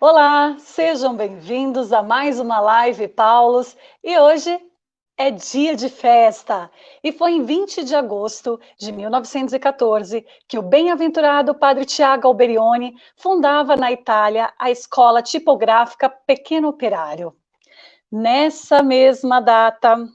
Olá, sejam bem-vindos a mais uma live Paulos e hoje é dia de festa. E foi em 20 de agosto de 1914 que o bem-aventurado padre Tiago Alberione fundava na Itália a escola tipográfica Pequeno Operário. Nessa mesma data,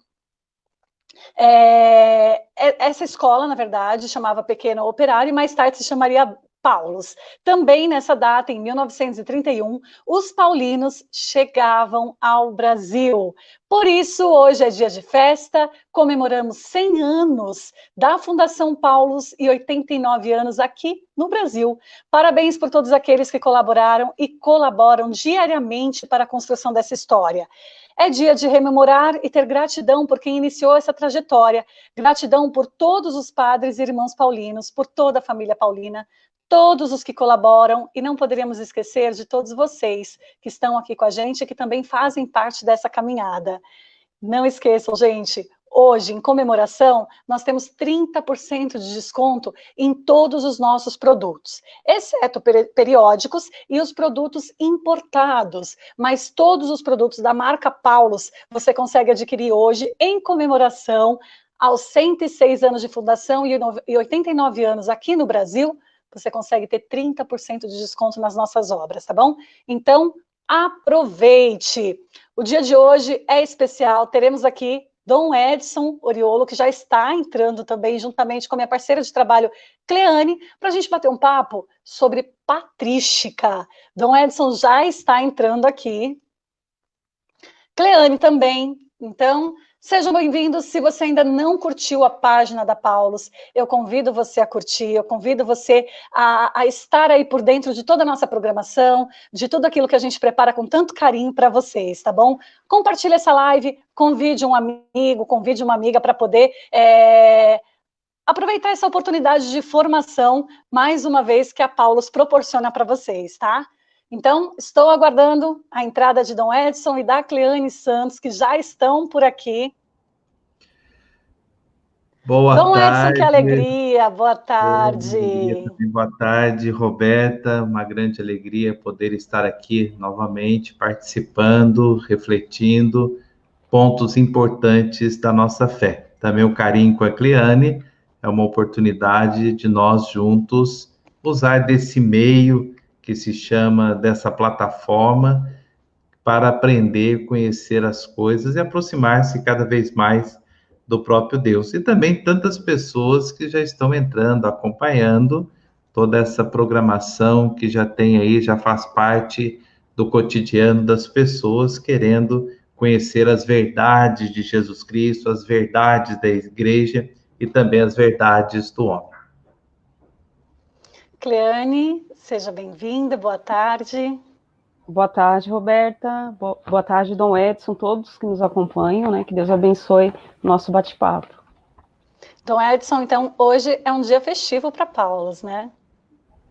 essa escola, na verdade, chamava Pequeno Operário e mais tarde se chamaria Paulos. Também nessa data, em 1931, os paulinos chegavam ao Brasil. Por isso, hoje é dia de festa, comemoramos 100 anos da Fundação Paulos e 89 anos aqui no Brasil. Parabéns por todos aqueles que colaboraram e colaboram diariamente para a construção dessa história. É dia de rememorar e ter gratidão por quem iniciou essa trajetória, gratidão por todos os padres e irmãos paulinos, por toda a família paulina, todos os que colaboram, e não poderíamos esquecer de todos vocês que estão aqui com a gente e que também fazem parte dessa caminhada. Não esqueçam, gente, hoje, em comemoração, nós temos 30% de desconto em todos os nossos produtos, exceto periódicos e os produtos importados, mas todos os produtos da marca Paulos você consegue adquirir hoje em comemoração aos 106 anos de fundação e 89 anos aqui no Brasil. Você consegue ter 30% de desconto nas nossas obras, tá bom? Então, aproveite! O dia de hoje é especial, teremos aqui Dom Edson Oriolo, que já está entrando também, juntamente com a minha parceira de trabalho, Cleane, para a gente bater um papo sobre patrística. Dom Edson já está entrando aqui. Cleane também. Então, sejam bem-vindos. Se você ainda não curtiu a página da Paulos, eu convido você a curtir, eu convido você a estar aí por dentro de toda a nossa programação, de tudo aquilo que a gente prepara com tanto carinho para vocês, tá bom? Compartilhe essa live, convide um amigo, convide uma amiga para poder aproveitar essa oportunidade de formação, mais uma vez, que a Paulos proporciona para vocês, tá? Então, estou aguardando a entrada de Dom Edson e da Cleane Santos, que já estão por aqui. Boa Dom Edson, que tarde. alegria, boa tarde. Boa tarde, Roberta. Uma grande alegria poder estar aqui novamente, participando, refletindo pontos importantes da nossa fé. Também o carinho com a Cleane é uma oportunidade de nós juntos usar desse meio que se chama, dessa plataforma, para aprender, conhecer as coisas e aproximar-se cada vez mais do próprio Deus. E também tantas pessoas que já estão entrando, acompanhando toda essa programação que já tem aí, já faz parte do cotidiano das pessoas, querendo conhecer as verdades de Jesus Cristo, as verdades da igreja e também as verdades do homem. Cleane, seja bem-vinda, boa tarde. Boa tarde, Roberta. Boa tarde, Dom Edson, todos que nos acompanham, né? Que Deus abençoe o nosso bate-papo. Dom Edson, então, hoje é um dia festivo para Paulos, né?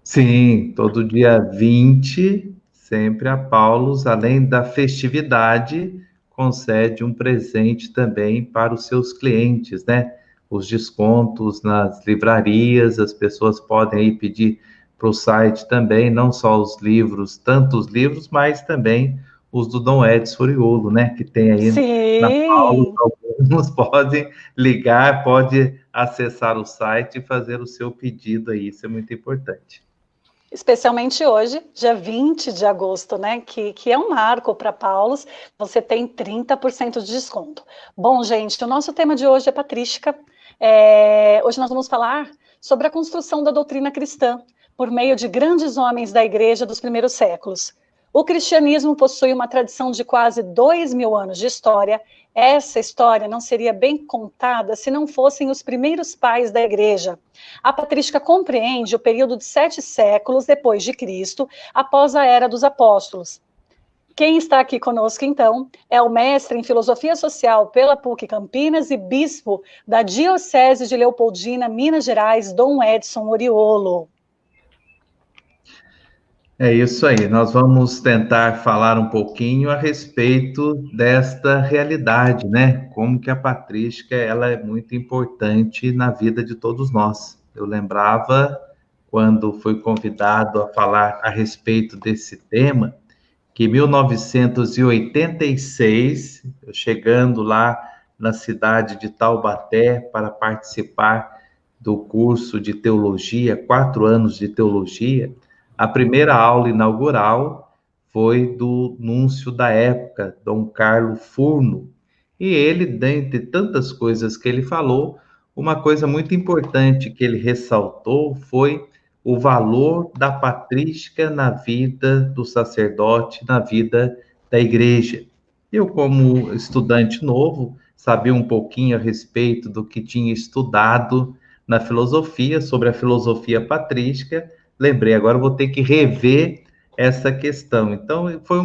Sim, todo dia 20, sempre a Paulos, além da festividade, concede um presente também para os seus clientes, né? Os descontos nas livrarias, as pessoas podem aí pedir para o site também, não só os livros, tantos livros, mas também os do Dom Edson Oriolo, né? Que tem aí na Paulos, Sim. alguns podem ligar, pode acessar o site e fazer o seu pedido aí, isso é muito importante. Especialmente hoje, dia 20 de agosto, né? Que é um marco para Paulos, você tem 30% de desconto. Bom, gente, o nosso tema de hoje é patrística. Hoje nós vamos falar sobre a construção da doutrina cristã por meio de grandes homens da igreja dos primeiros séculos. O cristianismo possui uma tradição de quase 2000 anos de história. Essa história não seria bem contada se não fossem os primeiros pais da igreja. A patrística compreende o período de 7 séculos depois de Cristo, após a Era dos Apóstolos. Quem está aqui conosco, então, é o mestre em Filosofia Social pela PUC Campinas e bispo da Diocese de Leopoldina, Minas Gerais, Dom Edson Oriolo. É isso aí, nós vamos tentar falar um pouquinho a respeito desta realidade, né? Como que a patrística, ela é muito importante na vida de todos nós. Eu lembrava, quando fui convidado a falar a respeito desse tema, que em 1986, chegando lá na cidade de Taubaté para participar do curso de teologia, 4 anos de teologia, a primeira aula inaugural foi do núncio da época, Dom Carlo Furno. E ele, dentre tantas coisas que ele falou, uma coisa muito importante que ele ressaltou foi o valor da patrística na vida do sacerdote, na vida da igreja. Eu, como estudante novo, sabia um pouquinho a respeito do que tinha estudado na filosofia, sobre a filosofia patrística. Lembrei, agora vou ter que rever essa questão. Então, foi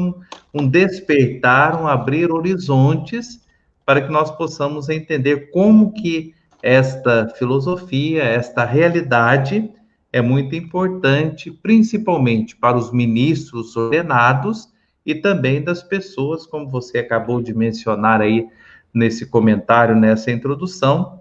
um despertar, um abrir horizontes para que nós possamos entender como que esta filosofia, esta realidade é muito importante, principalmente para os ministros ordenados e também das pessoas, como você acabou de mencionar aí nesse comentário, nessa introdução,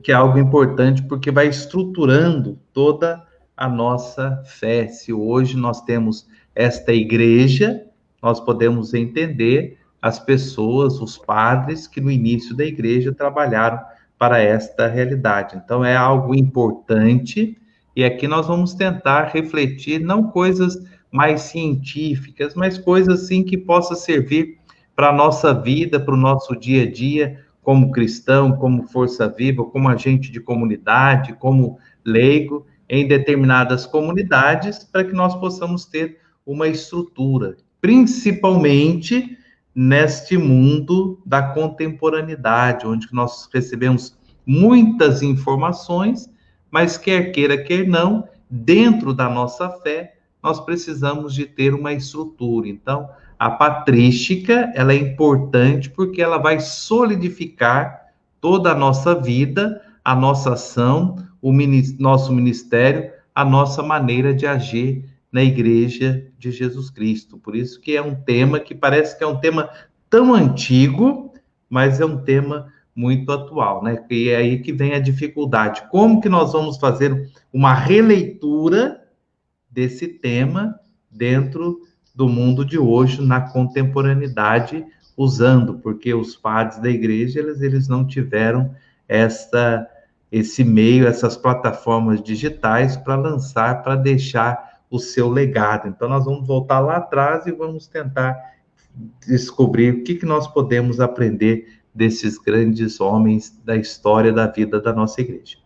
que é algo importante porque vai estruturando toda a nossa fé. Se hoje nós temos esta igreja, nós podemos entender as pessoas, os padres que no início da igreja trabalharam para esta realidade. Então é algo importante e aqui nós vamos tentar refletir não coisas mais científicas, mas coisas assim que possa servir para a nossa vida, para o nosso dia a dia, como cristão, como força viva, como agente de comunidade, como leigo, em determinadas comunidades, para que nós possamos ter uma estrutura, principalmente neste mundo da contemporaneidade, onde nós recebemos muitas informações, mas quer queira, quer não, dentro da nossa fé, nós precisamos de ter uma estrutura. Então, a patrística, ela é importante porque ela vai solidificar toda a nossa vida, a nossa ação, nosso ministério, a nossa maneira de agir na Igreja de Jesus Cristo. Por isso que é um tema que parece que é um tema tão antigo, mas é um tema muito atual, né? E é aí que vem a dificuldade. Como que nós vamos fazer uma releitura desse tema dentro do mundo de hoje, na contemporaneidade, usando, porque os padres da igreja, eles não tiveram esse meio, essas plataformas digitais para lançar, para deixar o seu legado. Então, nós vamos voltar lá atrás e vamos tentar descobrir o que nós podemos aprender desses grandes homens da história da vida da nossa igreja.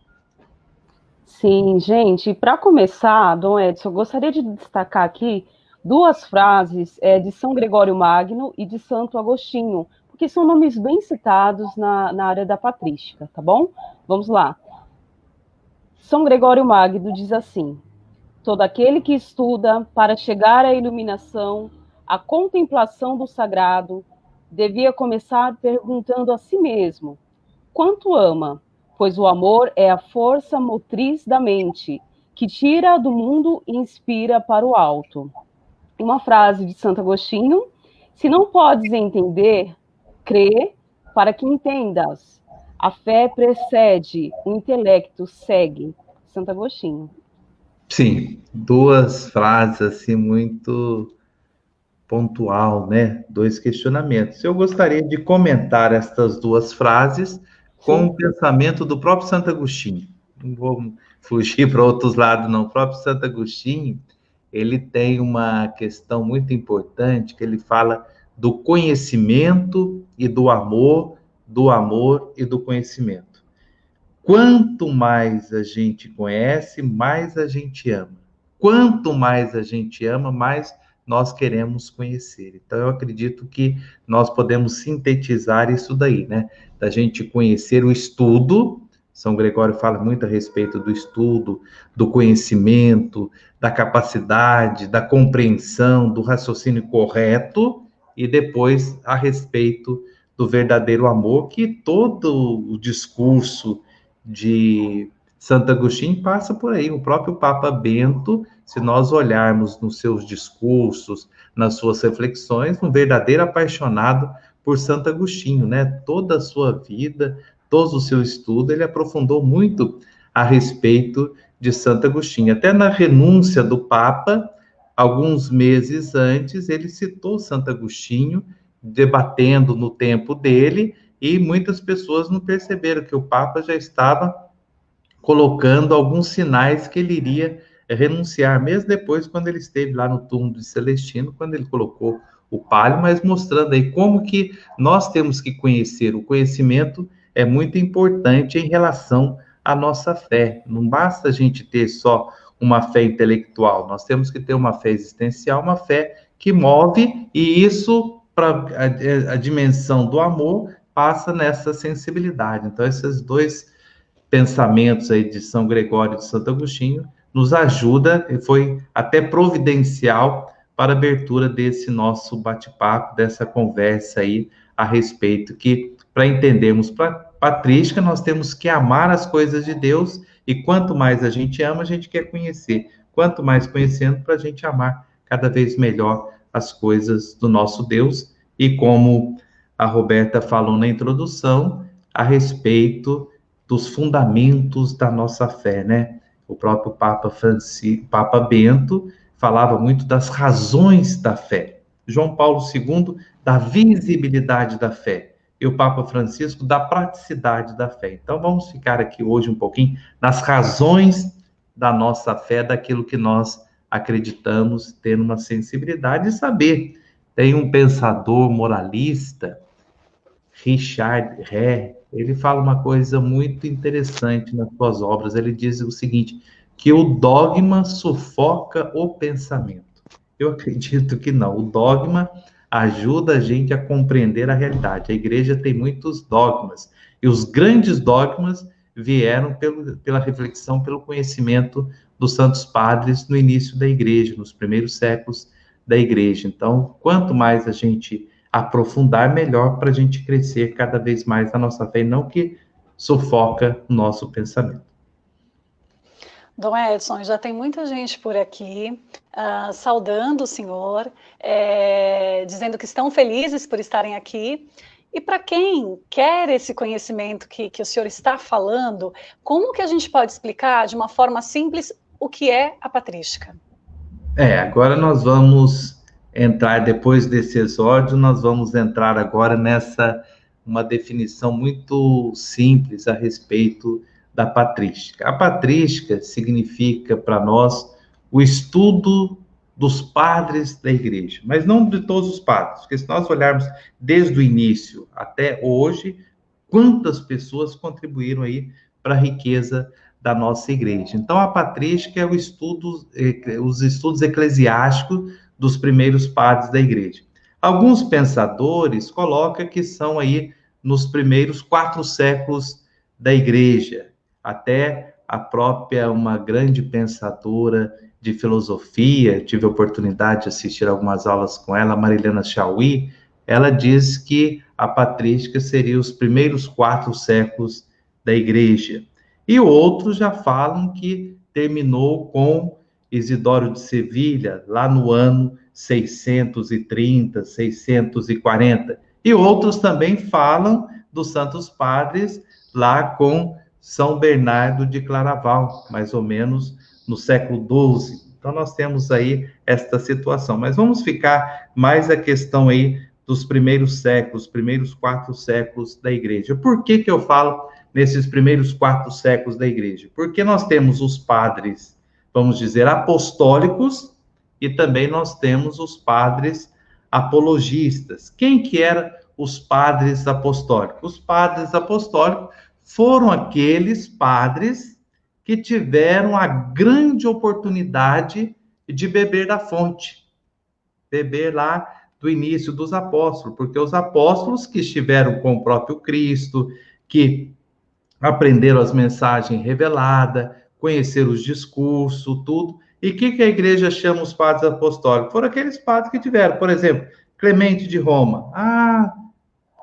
Sim, gente, para começar, Dom Edson, eu gostaria de destacar aqui 2 frases de São Gregório Magno e de Santo Agostinho, porque são nomes bem citados na área da patrística, tá bom? Vamos lá. São Gregório Magno diz assim: todo aquele que estuda para chegar à iluminação, à contemplação do sagrado, devia começar perguntando a si mesmo: quanto ama? Pois o amor é a força motriz da mente, que tira do mundo e inspira para o alto. Uma frase de Santo Agostinho: se não podes entender, crê para que entendas. A fé precede, o intelecto segue. Santo Agostinho. Sim, 2 frases assim muito pontual, né? 2 questionamentos. Eu gostaria de comentar estas 2 frases com o pensamento do próprio Santo Agostinho. Não vou fugir para outros lados, não. O próprio Santo Agostinho, ele tem uma questão muito importante, que ele fala do conhecimento e do amor e do conhecimento. Quanto mais a gente conhece, mais a gente ama. Quanto mais a gente ama, mais nós queremos conhecer. Então, eu acredito que nós podemos sintetizar isso daí, né? Da gente conhecer o estudo. São Gregório fala muito a respeito do estudo, do conhecimento, da capacidade, da compreensão, do raciocínio correto, e depois a respeito do verdadeiro amor, que todo o discurso de Santo Agostinho passa por aí. O próprio Papa Bento, se nós olharmos nos seus discursos, nas suas reflexões, um verdadeiro apaixonado por Santo Agostinho, né? Toda a sua vida, todo o seu estudo, ele aprofundou muito a respeito de Santo Agostinho. Até na renúncia do Papa, alguns meses antes, ele citou Santo Agostinho, debatendo no tempo dele, e muitas pessoas não perceberam que o Papa já estava colocando alguns sinais que ele iria renunciar, mesmo depois, quando ele esteve lá no túmulo de Celestino, quando ele colocou o palio, mas mostrando aí como que nós temos que conhecer. O conhecimento é muito importante em relação à nossa fé. Não basta a gente ter só uma fé intelectual, nós temos que ter uma fé existencial, uma fé que move, e isso, para a dimensão do amor, passa nessa sensibilidade. Então, esses dois pensamentos aí de São Gregório e de Santo Agostinho nos ajuda, e foi até providencial para a abertura desse nosso bate-papo, dessa conversa aí a respeito, que para entendermos patrística, nós temos que amar as coisas de Deus, e quanto mais a gente ama, a gente quer conhecer. Quanto mais conhecendo, para a gente amar cada vez melhor as coisas do nosso Deus. E como a Roberta falou na introdução, a respeito dos fundamentos da nossa fé, né? O próprio Papa Bento falava muito das razões da fé. João Paulo II, da visibilidade da fé. E o Papa Francisco, da praticidade da fé. Então, vamos ficar aqui hoje um pouquinho nas razões da nossa fé, daquilo que nós acreditamos, ter uma sensibilidade e saber. Tem um pensador moralista, Richard Ré, ele fala uma coisa muito interessante nas suas obras. Ele diz o seguinte, que o dogma sufoca o pensamento. Eu acredito que não. O dogma ajuda a gente a compreender a realidade. A igreja tem muitos dogmas, e os grandes dogmas vieram pela reflexão, pelo conhecimento dos santos padres no início da igreja, nos primeiros séculos da igreja. Então, quanto mais a gente aprofundar, melhor para a gente crescer cada vez mais na nossa fé, e não que sufoca o nosso pensamento. Dom Edson, já tem muita gente por aqui saudando o senhor, dizendo que estão felizes por estarem aqui. E para quem quer esse conhecimento que o senhor está falando, como que a gente pode explicar de uma forma simples o que é a patrística? Agora nós vamos entrar, depois desse exórdio, nós vamos entrar agora uma definição muito simples a respeito da patrística. A patrística significa para nós o estudo dos padres da igreja, mas não de todos os padres, porque se nós olharmos desde o início até hoje, quantas pessoas contribuíram aí para a riqueza da nossa igreja. Então, a patrística é os estudos eclesiásticos dos primeiros padres da igreja. Alguns pensadores colocam que são aí nos primeiros 4 séculos da igreja, até a própria, uma grande pensadora de filosofia, tive a oportunidade de assistir algumas aulas com ela, Marilena Chauí, ela diz que a patrística seria os primeiros 4 séculos da igreja. E outros já falam que terminou com Isidoro de Sevilha, lá no ano 630, 640. E outros também falam dos santos padres lá com São Bernardo de Claraval, mais ou menos no século XII. Então, nós temos aí esta situação. Mas vamos ficar mais a questão aí dos primeiros séculos, primeiros 4 séculos da igreja. Por que eu falo nesses primeiros 4 séculos da igreja? Porque nós temos os padres, vamos dizer, apostólicos, e também nós temos os padres apologistas. Quem que eram os padres apostólicos? Os padres apostólicos foram aqueles padres que tiveram a grande oportunidade de beber da fonte, beber lá do início dos apóstolos, porque os apóstolos que estiveram com o próprio Cristo, que aprenderam as mensagens reveladas, conheceram os discursos, tudo. E o que a igreja chama os padres apostólicos? Foram aqueles padres que tiveram, por exemplo, Clemente de Roma.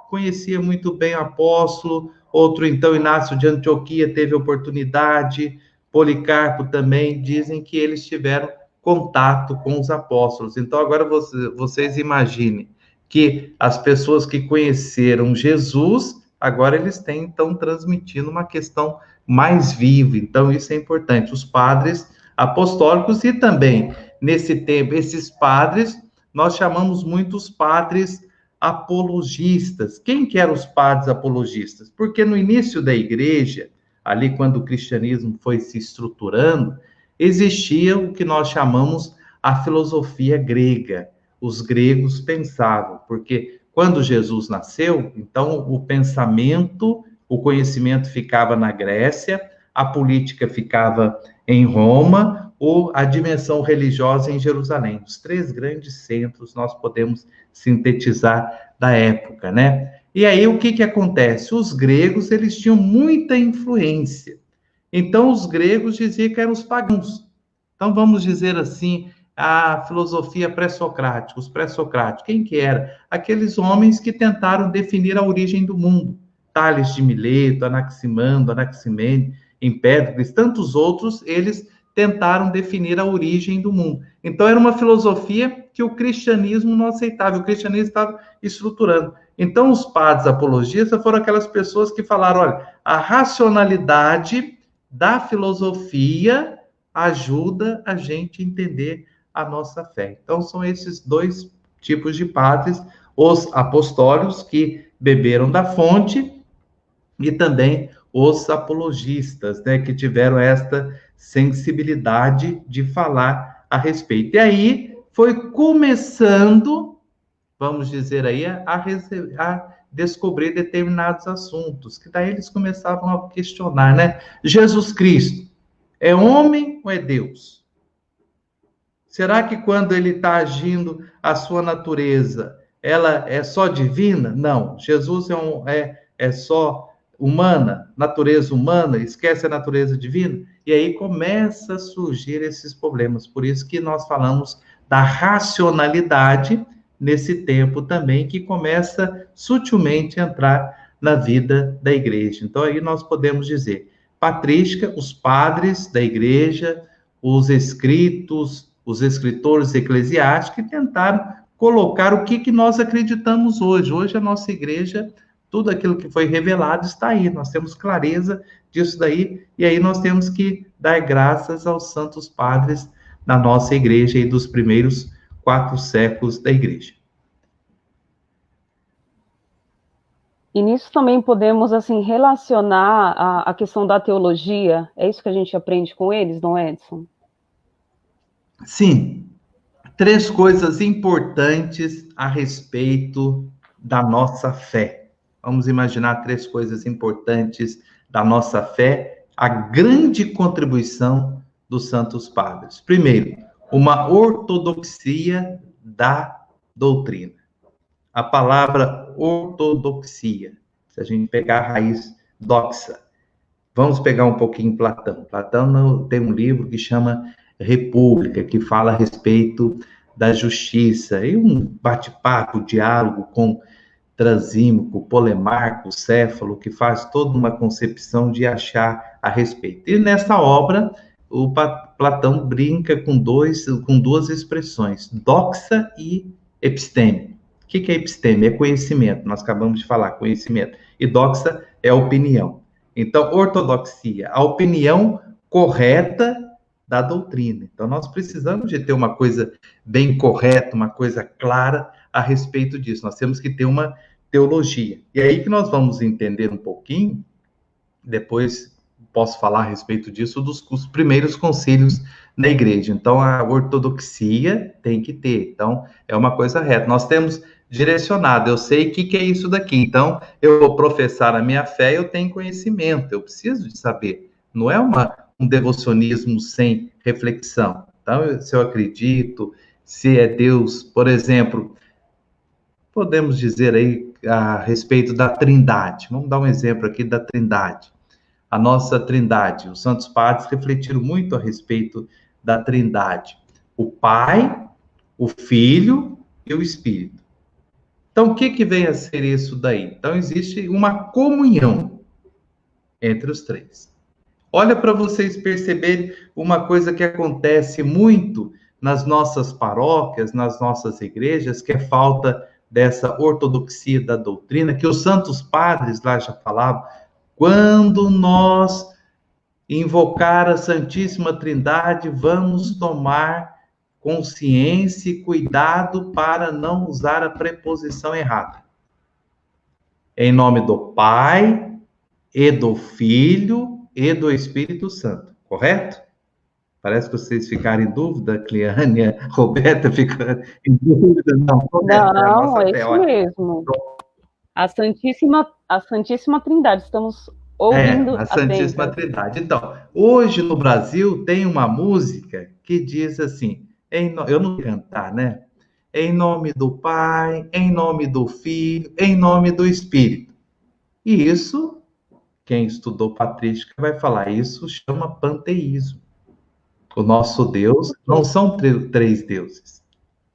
Conhecia muito bem o apóstolo. Outro, então, Inácio de Antioquia teve oportunidade. Policarpo também. Dizem que eles tiveram contato com os apóstolos. Então, agora vocês imaginem que as pessoas que conheceram Jesus, agora eles estão transmitindo uma questão mais viva. Então, isso é importante. Os padres apostólicos, e também nesse tempo, esses padres, nós chamamos muitos padres apologistas. Quem que eram os padres apologistas? Porque no início da igreja, ali quando o cristianismo foi se estruturando, existia o que nós chamamos a filosofia grega. Os gregos pensavam, porque quando Jesus nasceu, então o pensamento, o conhecimento ficava na Grécia, a política ficava em Roma, ou a dimensão religiosa em Jerusalém. Os 3 grandes centros nós podemos sintetizar da época, né? E aí o que acontece? Os gregos, eles tinham muita influência. Então os gregos diziam que eram os pagãos. Então vamos dizer assim, a filosofia pré-socrática, os pré-socráticos, quem que era? Aqueles homens que tentaram definir a origem do mundo. Tales de Mileto, Anaximandro, Anaximene, Empédocles, tantos outros, eles tentaram definir a origem do mundo. Então, era uma filosofia que o cristianismo não aceitava, o cristianismo estava estruturando. Então, os padres apologistas foram aquelas pessoas que falaram, olha, a racionalidade da filosofia ajuda a gente a entender a nossa fé. Então, são esses 2 tipos de padres, os apostólicos, que beberam da fonte, e também os apologistas, né, que tiveram esta sensibilidade de falar a respeito. E aí foi começando, vamos dizer aí, a descobrir determinados assuntos, que daí eles começavam a questionar, né? Jesus Cristo é homem ou é Deus? Será que quando ele está agindo, a sua natureza, ela é só divina? Não, Jesus é só humana, natureza humana, esquece a natureza divina? E aí começa a surgir esses problemas. Por isso que nós falamos da racionalidade nesse tempo também, que começa sutilmente a entrar na vida da igreja. Então aí nós podemos dizer, patrística, os padres da igreja, os escritores eclesiásticos que tentaram colocar o que nós acreditamos hoje. Hoje a nossa igreja, tudo aquilo que foi revelado está aí, nós temos clareza disso daí, e aí nós temos que dar graças aos santos padres da nossa igreja e dos primeiros 4 séculos da igreja. E nisso também podemos, assim, relacionar a questão da teologia, é isso que a gente aprende com eles, Dom Edson? Sim, 3 coisas importantes a respeito da nossa fé. Vamos imaginar 3 coisas importantes da nossa fé, a grande contribuição dos santos padres. Primeiro, uma ortodoxia da doutrina. A palavra ortodoxia, se a gente pegar a raiz doxa, vamos pegar um pouquinho Platão. Platão tem um livro que chama República, que fala a respeito da justiça, e um bate-papo, diálogo com Trasímaco, Polemarco, Céfalo, que faz toda uma concepção de achar a respeito. E nessa obra, o Platão brinca com 2 expressões, doxa e episteme. O que é episteme? É conhecimento, nós acabamos de falar, conhecimento. E doxa é opinião. Então, ortodoxia, a opinião correta da doutrina. Então, nós precisamos de ter uma coisa bem correta, uma coisa clara a respeito disso. Nós temos que ter uma teologia. E aí que nós vamos entender um pouquinho, depois posso falar a respeito disso, dos primeiros concílios na igreja. Então, a ortodoxia tem que ter. Então, é uma coisa reta. Nós temos direcionado, eu sei o que é isso daqui. Então, eu vou professar a minha fé, eu tenho conhecimento, eu preciso de saber. Não é um devocionismo sem reflexão. Então, se eu acredito, se é Deus, por exemplo, podemos dizer aí a respeito da Trindade. Vamos dar um exemplo aqui da Trindade. A nossa Trindade, os santos padres refletiram muito a respeito da Trindade. O Pai, o Filho e o Espírito. Então, o que vem a ser isso daí? Então, existe uma comunhão entre os 3. Olha para vocês perceberem uma coisa que acontece muito nas nossas paróquias, nas nossas igrejas, que é falta dessa ortodoxia da doutrina, que os santos padres lá já falavam, quando nós invocar a Santíssima Trindade, vamos tomar consciência e cuidado para não usar a preposição errada. Em nome do Pai, e do Filho, e do Espírito Santo. Correto? Parece que vocês ficaram em dúvida, Cleânia, Roberta fica em dúvida. Não, não, é isso mesmo. A Santíssima Trindade, estamos ouvindo a Santíssima Trindade. Então, hoje no Brasil tem uma música que diz assim, eu não vou cantar, né? Em nome do Pai, em nome do Filho, em nome do Espírito. E isso, quem estudou patrística vai falar, isso chama panteísmo. O nosso Deus não são três deuses.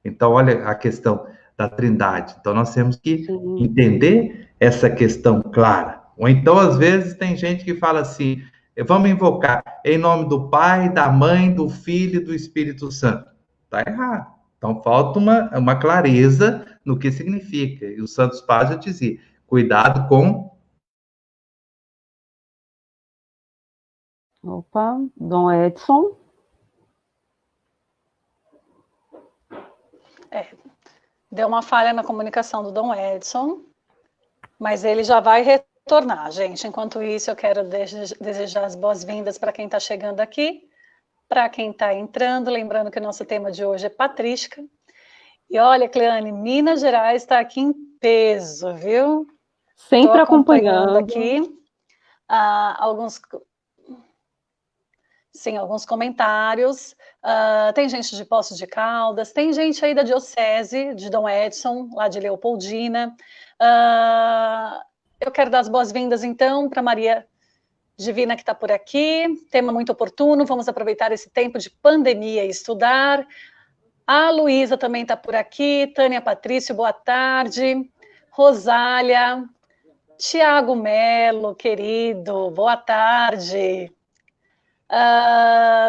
Então, olha a questão da Trindade. Então, nós temos que entender essa questão clara. Ou então, às vezes, tem gente que fala assim, vamos invocar em nome do Pai, da Mãe, do Filho e do Espírito Santo. Está errado. Então, falta uma clareza no que significa. E os santos padres já diziam, cuidado com... Opa, Dom Edson. Deu uma falha na comunicação do Dom Edson, mas ele já vai retornar, gente. Enquanto isso, eu quero desejar as boas-vindas para quem está chegando aqui, para quem está entrando, lembrando que o nosso tema de hoje é patrística. E olha, Cleane, Minas Gerais está aqui em peso, viu? Sempre acompanhando aqui alguns comentários. Tem gente de Poços de Caldas, tem gente aí da Diocese de Dom Edson, lá de Leopoldina. Eu quero dar as boas-vindas, então, para Maria Divina, que está por aqui. Tema muito oportuno, vamos aproveitar esse tempo de pandemia e estudar. A Luísa também está por aqui. Tânia Patrício, boa tarde. Rosália. Tiago Melo, querido, boa tarde.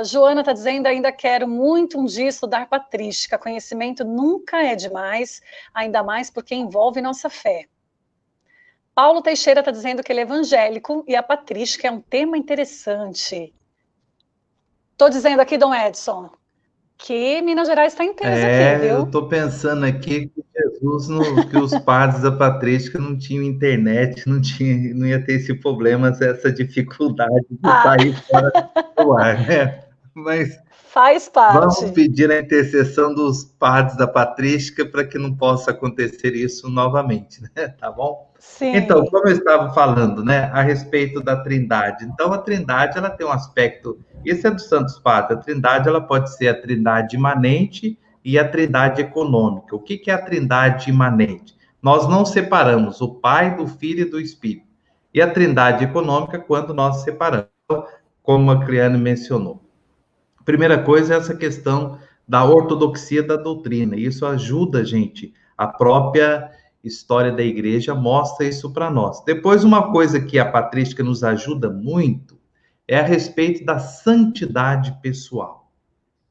Joana está dizendo, ainda quero muito um dia estudar patrística. Conhecimento nunca é demais, ainda mais porque envolve nossa fé. Paulo Teixeira está dizendo que ele é evangélico e a patrística é um tema interessante. Estou dizendo aqui, Dom Edson, que Minas Gerais está em peso aqui, viu? Eu estou pensando aqui que Jesus, que os padres da patrística não tinham internet, não ia ter esse problema, essa dificuldade de sair fora do ar, né? Mas faz parte. Vamos pedir a intercessão dos padres da patrística para que não possa acontecer isso novamente, né? Tá bom? Sim. Então, como eu estava falando, né, a respeito da Trindade. Então, a Trindade, ela tem um aspecto, isso é dos Santos Padres, a Trindade, ela pode ser a Trindade imanente e a Trindade econômica. O que é a Trindade imanente? Nós não separamos o Pai, do Filho e do Espírito. E a Trindade econômica, quando nós separamos, como a Cleane mencionou. Primeira coisa é essa questão da ortodoxia da doutrina. Isso ajuda, gente, a própria história da igreja mostra isso para nós. Depois, uma coisa que a patrística nos ajuda muito é a respeito da santidade pessoal.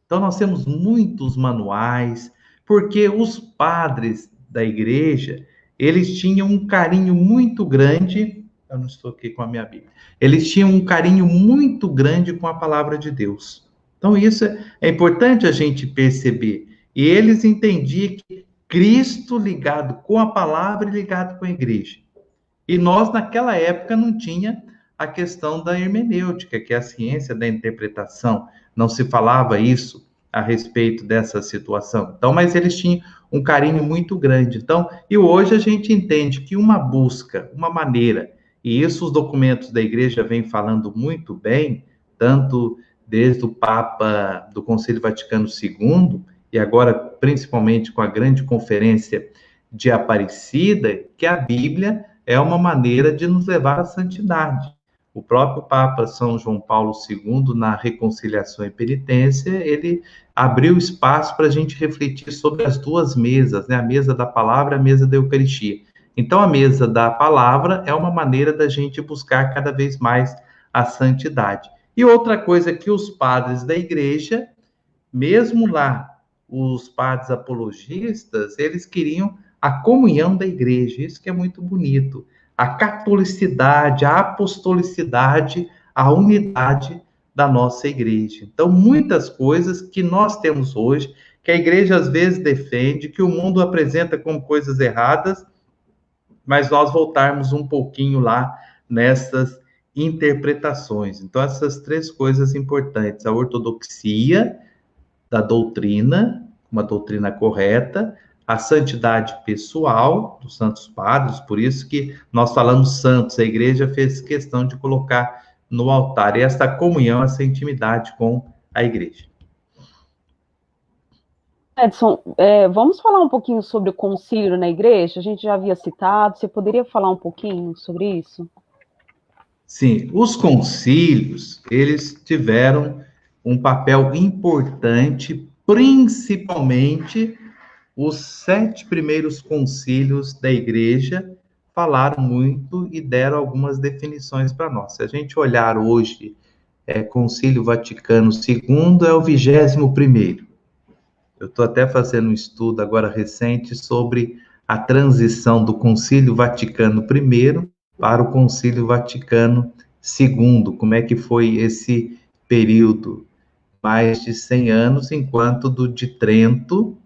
Então, nós temos muitos manuais, porque os padres da igreja, eles tinham um carinho muito grande, eu não estou aqui com a minha Bíblia, eles tinham um carinho muito grande com a palavra de Deus. Então, isso é importante a gente perceber. E eles entendiam que Cristo ligado com a palavra e ligado com a igreja. E nós, naquela época, não tinha a questão da hermenêutica, que é a ciência da interpretação. Não se falava isso a respeito dessa situação. Então, mas eles tinham um carinho muito grande. Então, e hoje a gente entende que uma busca, uma maneira, e isso os documentos da igreja vêm falando muito bem, tanto desde o Papa do Concílio Vaticano II, e agora principalmente com a grande conferência de Aparecida, que a Bíblia é uma maneira de nos levar à santidade. O próprio Papa São João Paulo II, na Reconciliação e Penitência, ele abriu espaço para a gente refletir sobre as duas mesas, né? A mesa da palavra e a mesa da Eucaristia. Então, a mesa da palavra é uma maneira da gente buscar cada vez mais a santidade. E outra coisa que os padres da igreja, mesmo lá, os padres apologistas, eles queriam a comunhão da igreja, isso que é muito bonito. A catolicidade, a apostolicidade, a unidade da nossa igreja. Então, muitas coisas que nós temos hoje, que a igreja às vezes defende, que o mundo apresenta como coisas erradas, mas nós voltarmos um pouquinho lá nessas interpretações. Então, essas três coisas importantes: a ortodoxia da doutrina, uma doutrina correta, a santidade pessoal dos santos padres, por isso que nós falamos santos, a igreja fez questão de colocar no altar, e esta comunhão, essa intimidade com a igreja. Edson, vamos falar um pouquinho sobre o concílio na igreja? A gente já havia citado, você poderia falar um pouquinho sobre isso? Sim, os concílios, eles tiveram um papel importante, principalmente os 7 primeiros concílios da igreja falaram muito e deram algumas definições para nós. Se a gente olhar hoje, Concílio Vaticano II é o 21º. Eu estou até fazendo um estudo agora recente sobre a transição do Concílio Vaticano I para o Concílio Vaticano II, como é que foi esse período, mais de 100 anos, enquanto do de Trento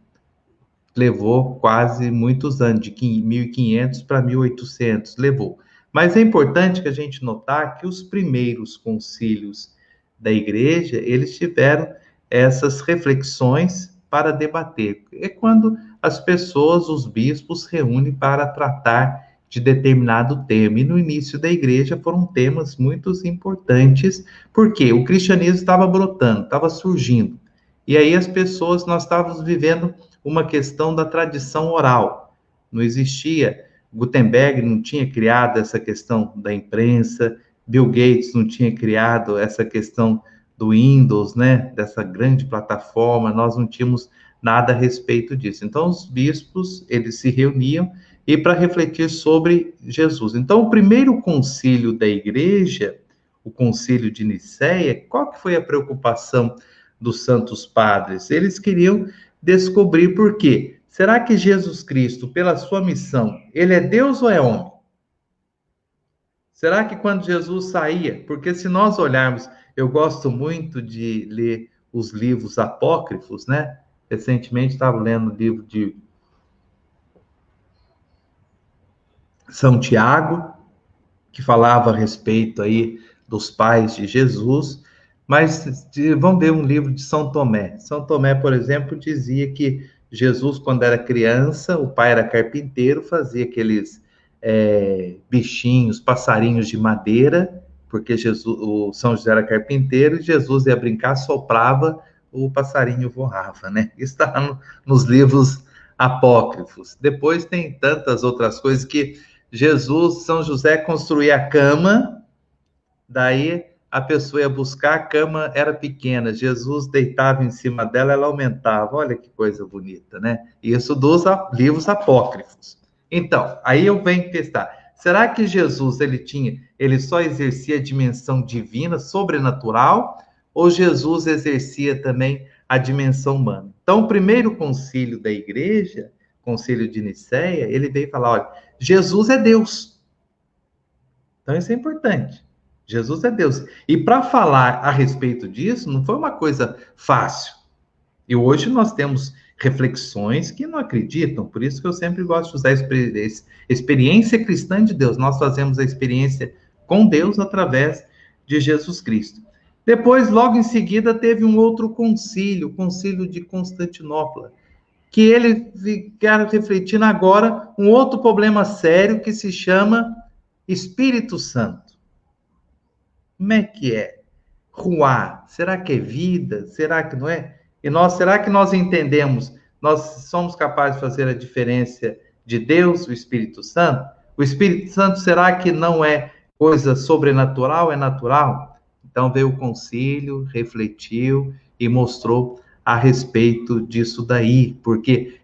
levou quase muitos anos, de 1500 para 1800, levou. Mas é importante que a gente notar que os primeiros concílios da igreja, eles tiveram essas reflexões para debater. É quando as pessoas, os bispos, reúnem para tratar de determinado tema. E no início da igreja foram temas muito importantes, porque o cristianismo estava brotando, estava surgindo. E aí as pessoas, nós estávamos vivendo uma questão da tradição oral. Não existia, Gutenberg não tinha criado essa questão da imprensa, Bill Gates não tinha criado essa questão do Windows, né, dessa grande plataforma, nós não tínhamos nada a respeito disso. Então, os bispos, eles se reuniam e para refletir sobre Jesus. Então, o primeiro concílio da igreja, o concílio de Nicéia, qual que foi a preocupação dos santos padres? Eles queriam descobrir por quê. Será que Jesus Cristo, pela sua missão, ele é Deus ou é homem? Será que quando Jesus saía, porque se nós olharmos, eu gosto muito de ler os livros apócrifos, né? Recentemente estava lendo o livro de São Tiago, que falava a respeito aí dos pais de Jesus, mas vamos ver um livro de São Tomé. São Tomé, por exemplo, dizia que Jesus, quando era criança, o pai era carpinteiro, fazia aqueles bichinhos, passarinhos de madeira, porque o São José era carpinteiro, e Jesus ia brincar, soprava, o passarinho voava, né? Isso está nos livros apócrifos. Depois tem tantas outras coisas que Jesus, São José construía a cama, daí a pessoa ia buscar, a cama era pequena, Jesus deitava em cima dela, ela aumentava. Olha que coisa bonita, né? Isso dos livros apócrifos. Então, aí eu venho testar. Será que Jesus, ele só exercia a dimensão divina, sobrenatural, ou Jesus exercia também a dimensão humana? Então, o primeiro concílio da igreja, concílio de Nicéia, ele veio falar, olha, Jesus é Deus. Então, isso é importante. Jesus é Deus. E para falar a respeito disso, não foi uma coisa fácil. E hoje nós temos reflexões que não acreditam, por isso que eu sempre gosto de usar a experiência cristã de Deus. Nós fazemos a experiência com Deus através de Jesus Cristo. Depois, logo em seguida, teve um outro concílio, o concílio de Constantinopla, que ele ficaram refletindo agora um outro problema sério que se chama Espírito Santo. Como é que é? Ruá, será que é vida? Será que não é? E será que nós entendemos, nós somos capazes de fazer a diferença de Deus, o Espírito Santo? O Espírito Santo, será que não é coisa sobrenatural, é natural? Então veio o concílio, refletiu e mostrou a respeito disso daí, porque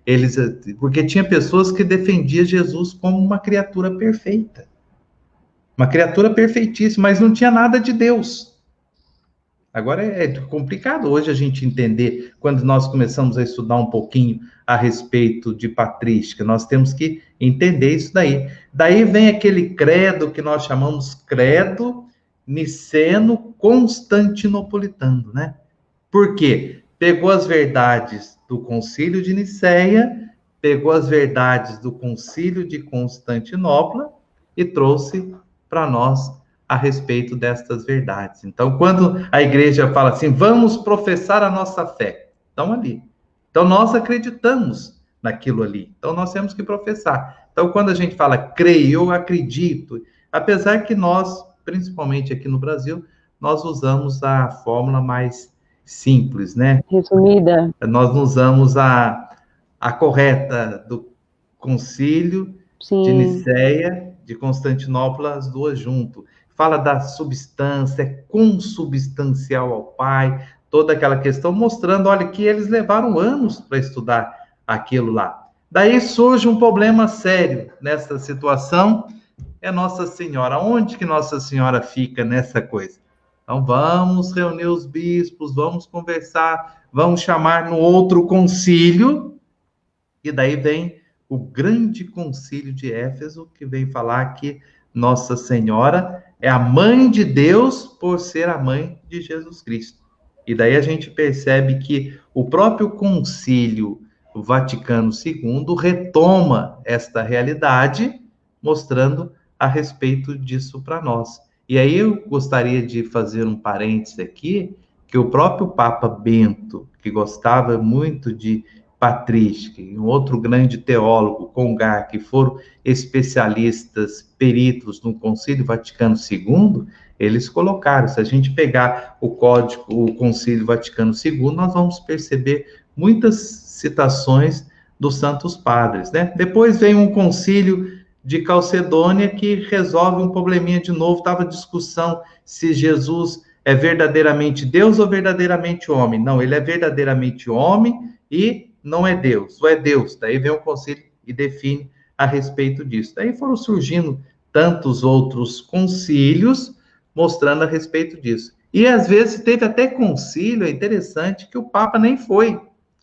tinha pessoas que defendiam Jesus como uma criatura perfeita. Uma criatura perfeitíssima, mas não tinha nada de Deus. Agora é complicado hoje a gente entender, quando nós começamos a estudar um pouquinho a respeito de patrística, nós temos que entender isso daí. Daí vem aquele credo que nós chamamos credo niceno-constantinopolitano, né? Por quê? pegou as verdades do Concílio de Nicéia, pegou as verdades do Concílio de Constantinopla e trouxe para nós a respeito destas verdades. Então, quando a igreja fala assim, vamos professar a nossa fé, estão ali. Então, nós acreditamos naquilo ali. Então, nós temos que professar. Então, quando a gente fala creio, eu acredito, apesar que nós, principalmente aqui no Brasil, nós usamos a fórmula mais simples, né? Resumida. Nós não usamos a correta do Concílio de Nicéia, de Constantinopla, as duas junto. Fala da substância, é consubstancial ao Pai, toda aquela questão, mostrando, olha, que eles levaram anos para estudar aquilo lá. Daí surge um problema sério nessa situação, é Nossa Senhora. Onde que Nossa Senhora fica nessa coisa? Então, vamos reunir os bispos, vamos conversar, vamos chamar no outro concílio, e daí vem o grande concílio de Éfeso, que vem falar que Nossa Senhora é a mãe de Deus por ser a mãe de Jesus Cristo. E daí a gente percebe que o próprio concílio Vaticano II retoma esta realidade, mostrando a respeito disso para nós. E aí eu gostaria de fazer um parênteses aqui, que o próprio Papa Bento, que gostava muito de Patrística, e um outro grande teólogo, Congar, que foram especialistas, peritos no Concílio Vaticano II, eles colocaram, se a gente pegar o código, o Concílio Vaticano II, nós vamos perceber muitas citações dos Santos Padres, né? Depois vem um concílio de Calcedônia que resolve um probleminha de novo, estava discussão se Jesus é verdadeiramente Deus ou verdadeiramente homem. Não, ele é verdadeiramente homem e não é Deus, ou é Deus. Daí vem o concílio e define a respeito disso. Daí foram surgindo tantos outros concílios mostrando a respeito disso. E às vezes teve até concílio, é interessante, que o Papa nem foi,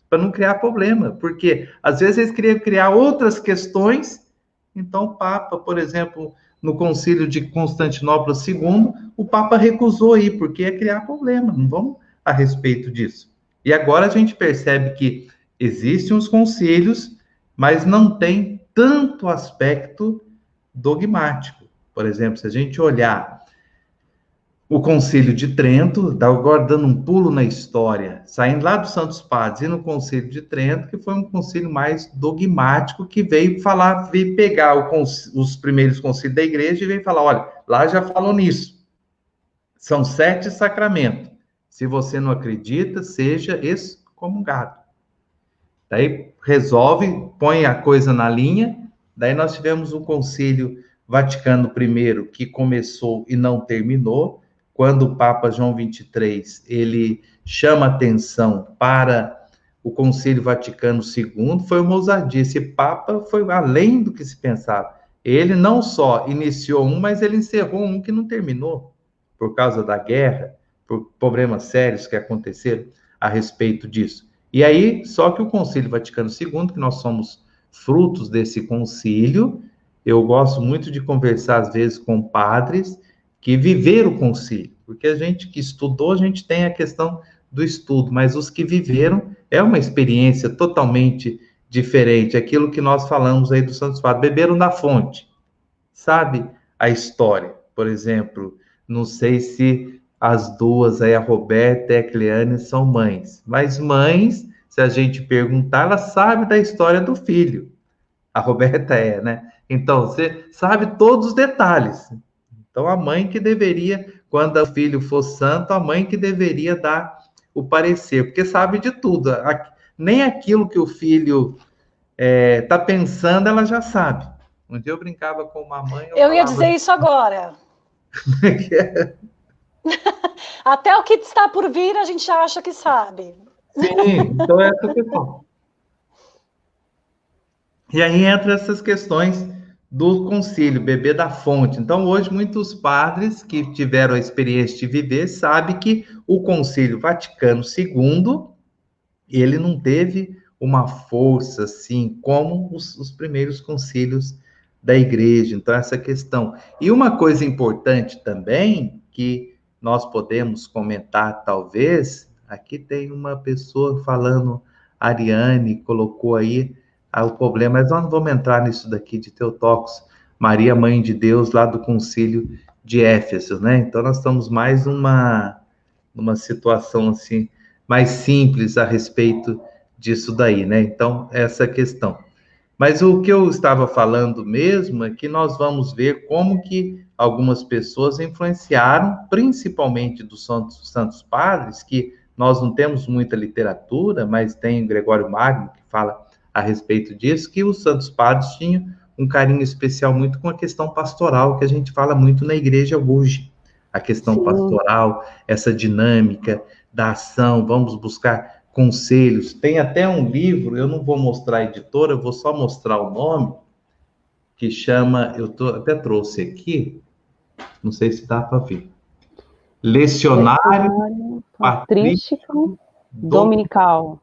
para não criar problema, porque às vezes eles queriam criar outras questões. Então, o Papa, por exemplo, no Concílio de Constantinopla II, o Papa recusou ir, porque ia criar problema, não vamos a respeito disso. E agora a gente percebe que existem os concílios, mas não tem tanto aspecto dogmático. Por exemplo, se a gente olhar o Concílio de Trento, agora dando um pulo na história, saindo lá dos Santos Padres e no Concílio de Trento, que foi um concílio mais dogmático, que veio falar, veio pegar os primeiros concílios da igreja e veio falar, olha, lá já falou nisso. São 7 sacramentos. Se você não acredita, seja excomungado. Daí resolve, põe a coisa na linha, daí nós tivemos o Concílio Vaticano I, que começou e não terminou, quando o Papa João XXIII, ele chama atenção para o Concílio Vaticano II, foi uma ousadia. Esse Papa foi além do que se pensava. Ele não só iniciou um, mas ele encerrou um que não terminou, por causa da guerra, por problemas sérios que aconteceram a respeito disso. E aí, só que o Concílio Vaticano II, que nós somos frutos desse concílio, eu gosto muito de conversar, às vezes, com padres que viveram o concílio, porque a gente que estudou, a gente tem a questão do estudo, mas os que viveram é uma experiência totalmente diferente, aquilo que nós falamos aí do Santos Padres, beberam da fonte, sabe a história, por exemplo, não sei se as duas aí, a Roberta e a Cleane, são mães, mas mães, se a gente perguntar, ela sabe da história do filho, a Roberta é, né? Então, você sabe todos os detalhes. Então, a mãe que deveria, quando o filho for santo, a mãe que deveria dar o parecer, porque sabe de tudo. Nem aquilo que o filho está pensando, ela já sabe. Um dia eu brincava com uma mãe... Eu ia dizer isso agora. Até o que está por vir, a gente acha que sabe. Sim, então é essa questão. E aí entra essas questões do concílio, beber da fonte. Então, hoje, muitos padres que tiveram a experiência de viver sabem que o Concílio Vaticano II, ele não teve uma força, assim, como os primeiros concílios da igreja. Então, essa questão. E uma coisa importante também, que nós podemos comentar, talvez, Aqui tem uma pessoa falando, Ariane colocou aí o problema, mas nós não vamos entrar nisso daqui de Theotokos, Maria, Mãe de Deus, lá do Concílio de Éfeso, né? Então, nós estamos mais numa situação, assim, mais simples a respeito disso daí, né? Então, essa questão. Mas o que eu estava falando mesmo é que nós vamos ver como que algumas pessoas influenciaram, principalmente dos santos padres, que nós não temos muita literatura, mas tem Gregório Magno que fala a respeito disso, que os santos padres tinham um carinho especial muito com a questão pastoral, que a gente fala muito na igreja hoje. A questão pastoral, essa dinâmica da ação, vamos buscar conselhos. Tem até um livro, eu não vou mostrar a editora, eu vou só mostrar o nome, que chama, até trouxe aqui, não sei se dá para ver. Lecionário Patrístico Dominical.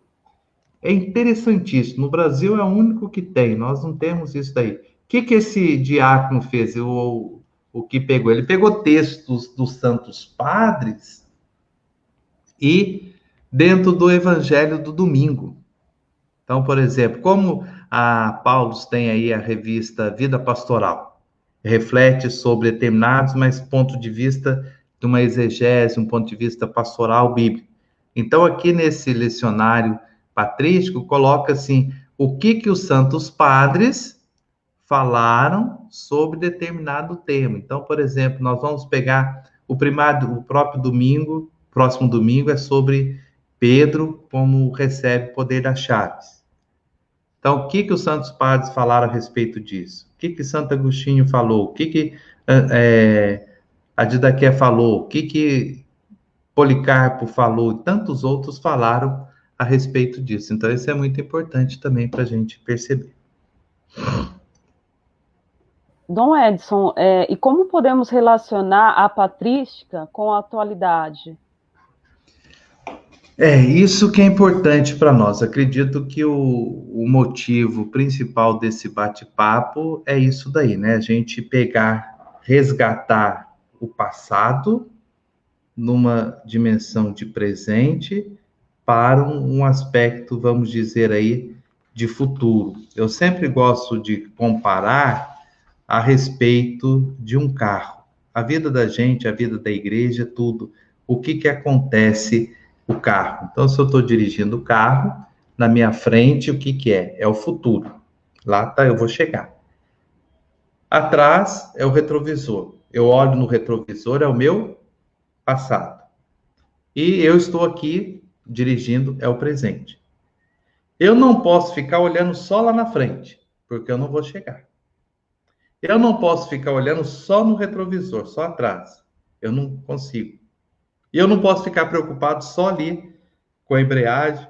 É interessantíssimo. No Brasil é o único que tem, nós não temos isso daí. O que esse diácono fez? O que pegou? Ele pegou textos dos santos padres e dentro do Evangelho do Domingo. Então, por exemplo, como a Paulus tem aí a revista Vida Pastoral, reflete sobre determinados, mas ponto de vista de uma exegese, um ponto de vista pastoral bíblico. Então, aqui nesse lecionário patrístico, coloca assim, o que os santos padres falaram sobre determinado tema. Então, por exemplo, nós vamos pegar o próprio domingo, próximo domingo é sobre Pedro, como recebe o poder das chaves. Então, o que os santos padres falaram a respeito disso? O que Santo Agostinho falou? O que a Didaqué falou? O que Policarpo falou? E tantos outros falaram a respeito disso. Então, isso é muito importante também para a gente perceber. Dom Edson, e como podemos relacionar a patrística com a atualidade? Isso que é importante para nós. Acredito que o motivo principal desse bate-papo é isso daí, né? A gente resgatar o passado numa dimensão de presente para um aspecto, vamos dizer aí, de futuro. Eu sempre gosto de comparar a respeito de um carro. A vida da gente, a vida da igreja, tudo. O que acontece o carro? Então, se eu estou dirigindo o carro, na minha frente, o que é? É o futuro. Lá tá, eu vou chegar. Atrás é o retrovisor. Eu olho no retrovisor, é o meu passado. E eu estou aqui dirigindo, é o presente. Eu não posso ficar olhando só lá na frente, porque eu não vou chegar. Eu não posso ficar olhando só no retrovisor, só atrás. Eu não consigo. E eu não posso ficar preocupado só ali com a embreagem,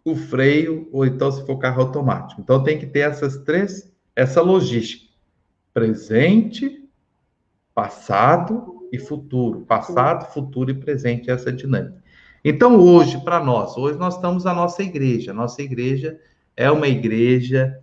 o freio, ou então se for carro automático. Então tem que ter essa logística. Presente, passado e futuro. Passado, futuro e presente, essa dinâmica. Então hoje, para nós, nós estamos na nossa igreja. Nossa igreja é uma igreja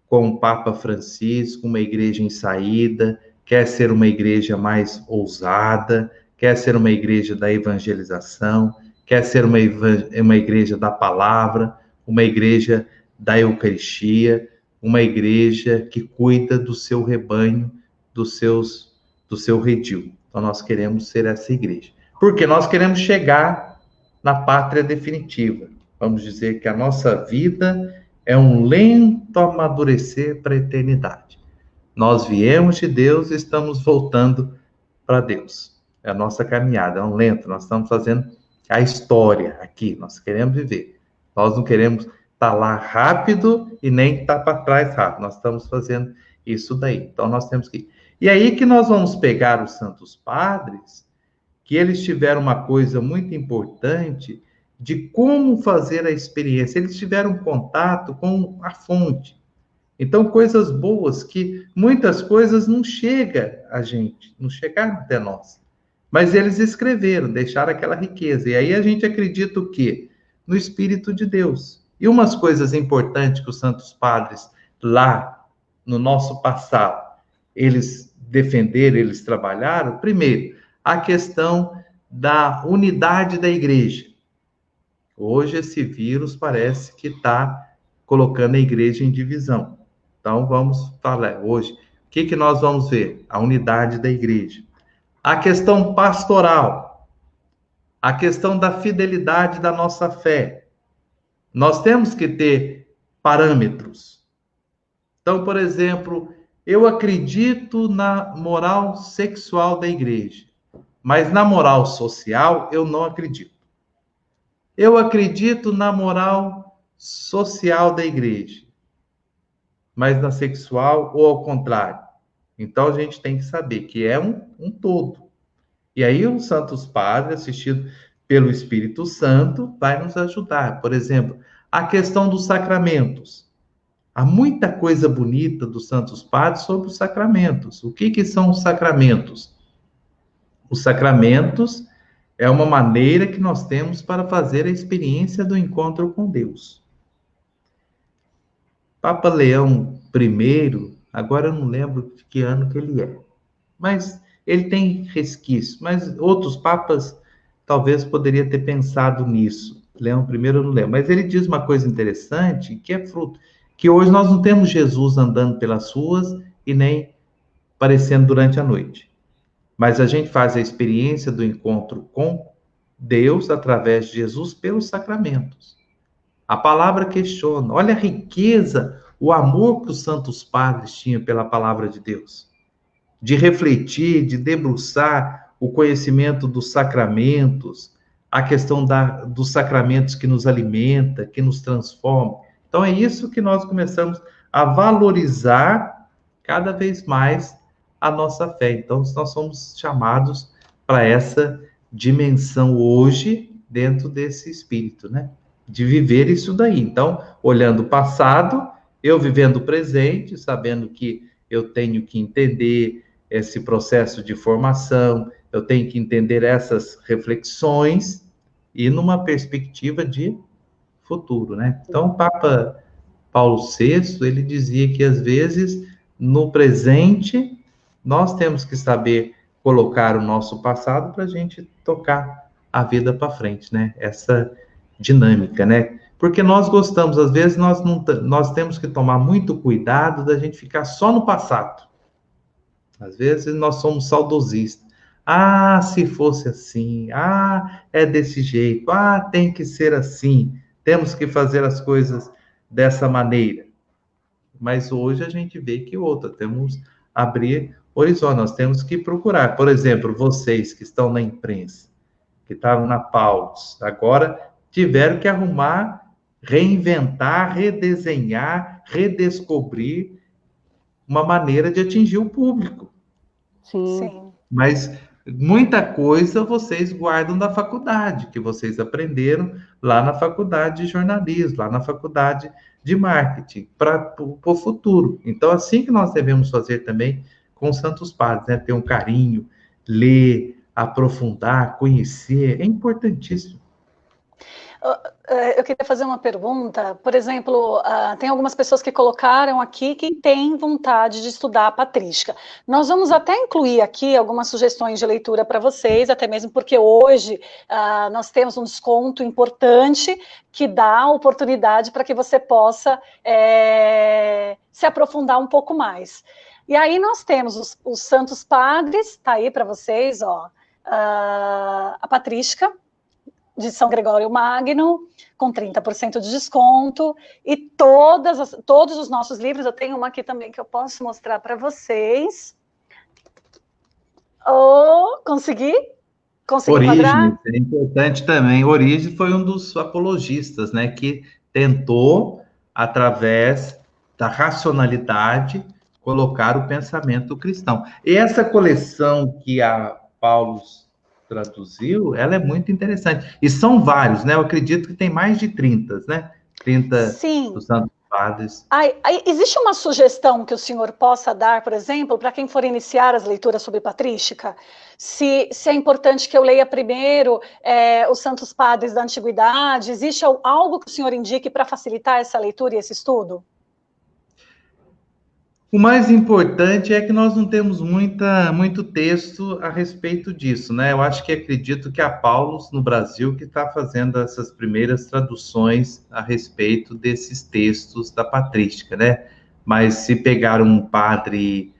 com o Papa Francisco, uma igreja em saída, quer ser uma igreja mais ousada, quer ser uma igreja da evangelização, quer ser uma igreja da palavra, uma igreja da Eucaristia, uma igreja que cuida do seu rebanho, do seu redil. Então, nós queremos ser essa igreja. Porque nós queremos chegar na pátria definitiva. Vamos dizer que a nossa vida é um lento amadurecer para a eternidade. Nós viemos de Deus e estamos voltando para Deus. É a nossa caminhada, é um lento. Nós estamos fazendo a história aqui. Nós queremos viver. Nós não queremos estar lá rápido e nem estar para trás rápido. Nós estamos fazendo isso daí. Então, nós temos que ir. E aí que nós vamos pegar os santos padres, que eles tiveram uma coisa muito importante de como fazer a experiência. Eles tiveram contato com a fonte. Então, coisas boas que muitas coisas não chegam a gente, não chegaram até nós. Mas eles escreveram, deixaram aquela riqueza. E aí a gente acredita o quê? No Espírito de Deus. E umas coisas importantes que os santos padres lá no nosso passado, eles defenderam, eles trabalharam. Primeiro, a questão da unidade da igreja. Hoje esse vírus parece que está colocando a igreja em divisão. Então vamos falar hoje. O que nós vamos ver? A unidade da igreja. A questão pastoral. A questão da fidelidade da nossa fé. Nós temos que ter parâmetros. Então, por exemplo, eu acredito na moral sexual da igreja, mas na moral social eu não acredito. Eu acredito na moral social da igreja, mas na sexual ou ao contrário. Então a gente tem que saber que é um todo. E aí os Santos Padres, assistido pelo Espírito Santo, vai nos ajudar. Por exemplo, a questão dos sacramentos. Há muita coisa bonita dos Santos Padres sobre os sacramentos. O que são os sacramentos? Os sacramentos é uma maneira que nós temos para fazer a experiência do encontro com Deus. Papa Leão I, agora eu não lembro de que ano que ele é, mas ele tem resquícios, mas outros papas talvez poderia ter pensado nisso. Leão I eu não lembro, mas ele diz uma coisa interessante, que é fruto, que hoje nós não temos Jesus andando pelas ruas e nem aparecendo durante a noite. Mas a gente faz a experiência do encontro com Deus através de Jesus pelos sacramentos. A palavra questiona. Olha a riqueza, o amor que os Santos Padres tinham pela palavra de Deus. De refletir, de debruçar o conhecimento dos sacramentos, a questão dos sacramentos que nos alimenta, que nos transforma. Então é isso que nós começamos a valorizar cada vez mais a nossa fé. Então nós somos chamados para essa dimensão hoje dentro desse espírito, né? De viver isso daí. Então, olhando o passado, eu vivendo o presente, sabendo que eu tenho que entender esse processo de formação, eu tenho que entender essas reflexões e numa perspectiva de futuro, né? Então, o Papa Paulo VI, ele dizia que, às vezes, no presente, nós temos que saber colocar o nosso passado para a gente tocar a vida para frente, né? Essa dinâmica, né? Porque nós gostamos, às vezes, nós temos que tomar muito cuidado da gente ficar só no passado. Às vezes, nós somos saudosistas. Ah, se fosse assim. Ah, é desse jeito. Ah, tem que ser assim. Temos que fazer as coisas dessa maneira. Mas hoje a gente vê que outra, temos que abrir horizonte, nós temos que procurar. Por exemplo, vocês que estão na imprensa, que estavam na Paulus, agora tiveram que arrumar, reinventar, redesenhar, redescobrir uma maneira de atingir o público. Sim. Mas muita coisa vocês guardam da faculdade, que vocês aprenderam lá na faculdade de jornalismo, lá na faculdade de marketing, para o futuro. Então, assim que nós devemos fazer também com os Santos Padres, né? Ter um carinho, ler, aprofundar, conhecer, é importantíssimo. Eu queria fazer uma pergunta. Por exemplo, tem algumas pessoas que colocaram aqui que têm vontade de estudar a patrística. Nós vamos até incluir aqui algumas sugestões de leitura para vocês, até mesmo porque hoje nós temos um desconto importante que dá oportunidade para que você possa se aprofundar um pouco mais. E aí nós temos os Santos Padres, está aí para vocês, ó, a patrística de São Gregório Magno, com 30% de desconto, e todos os nossos livros, eu tenho uma aqui também que eu posso mostrar para vocês. Consegui enquadrar? Orígenes, é importante também. Orígenes foi um dos apologistas, né, que tentou, através da racionalidade, colocar o pensamento cristão. E essa coleção que a Paulo traduziu, ela é muito interessante. E são vários, né? Eu acredito que tem mais de 30, né? 30 Sim. dos Santos Padres. Existe uma sugestão que o senhor possa dar, por exemplo, para quem for iniciar as leituras sobre patrística? Se é importante que eu leia primeiro os Santos Padres da Antiguidade, existe algo que o senhor indique para facilitar essa leitura e esse estudo? O mais importante é que nós não temos muito texto a respeito disso, né? Eu acho que acredito que a Paulus, no Brasil, que está fazendo essas primeiras traduções a respeito desses textos da patrística, né? Mas se pegar um padre,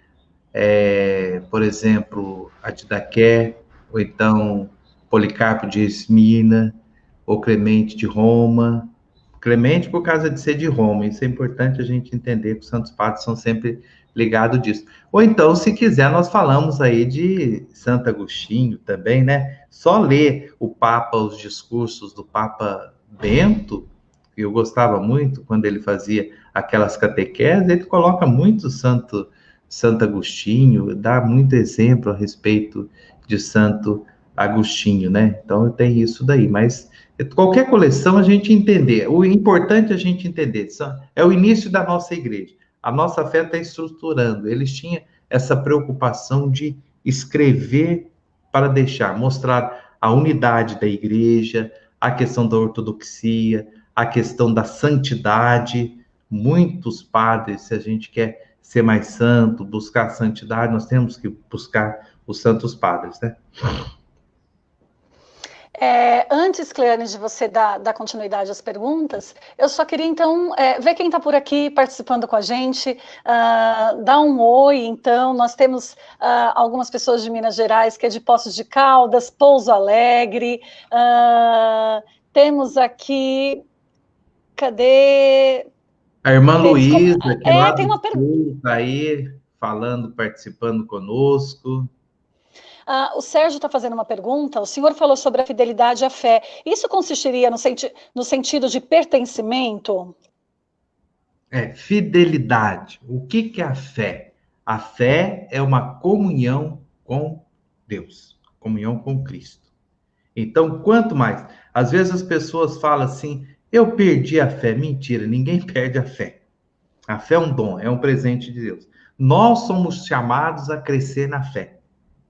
por exemplo, Adidaqué, ou então Policarpo de Esmina, ou Clemente de Roma, Clemente por causa de ser de Roma, isso é importante a gente entender que os santos padres são sempre ligados disso. Ou então, se quiser, nós falamos aí de Santo Agostinho também, né? Só ler o Papa, os discursos do Papa Bento, que eu gostava muito quando ele fazia aquelas catequeses, ele coloca muito Santo Agostinho, dá muito exemplo a respeito de Santo Agostinho, né? Então tem isso daí, mas qualquer coleção a gente entender, o importante é a gente entender, é o início da nossa igreja. A nossa fé está estruturando. Eles tinham essa preocupação de escrever para deixar, mostrar a unidade da igreja, a questão da ortodoxia, a questão da santidade. Muitos padres, se a gente quer ser mais santo, buscar a santidade, nós temos que buscar os santos padres, né? Antes, Cleane, de você dar continuidade às perguntas, eu só queria, então, ver quem está por aqui participando com a gente, dar um oi, então, nós temos algumas pessoas de Minas Gerais, que é de Poços de Caldas, Pouso Alegre, temos aqui, cadê? A irmã Luísa, que é lá Tem uma do Sul, está aí, falando, participando conosco. O Sérgio está fazendo uma pergunta. O senhor falou sobre a fidelidade à fé. Isso consistiria no sentido de pertencimento? Fidelidade. O que é a fé? A fé é uma comunhão com Deus, comunhão com Cristo. Então, quanto mais, às vezes as pessoas falam assim, eu perdi a fé. Mentira, ninguém perde a fé. A fé é um dom, é um presente de Deus. Nós somos chamados a crescer na fé.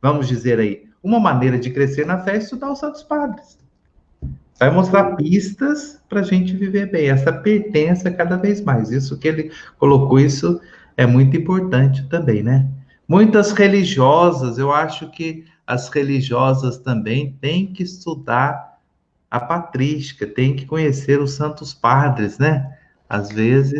Vamos dizer aí, uma maneira de crescer na fé é estudar os Santos Padres. Vai mostrar pistas para a gente viver bem, essa pertença cada vez mais. Isso que ele colocou, isso é muito importante também, né? Muitas religiosas, eu acho que as religiosas também têm que estudar a patrística, têm que conhecer os Santos Padres, né? Às vezes,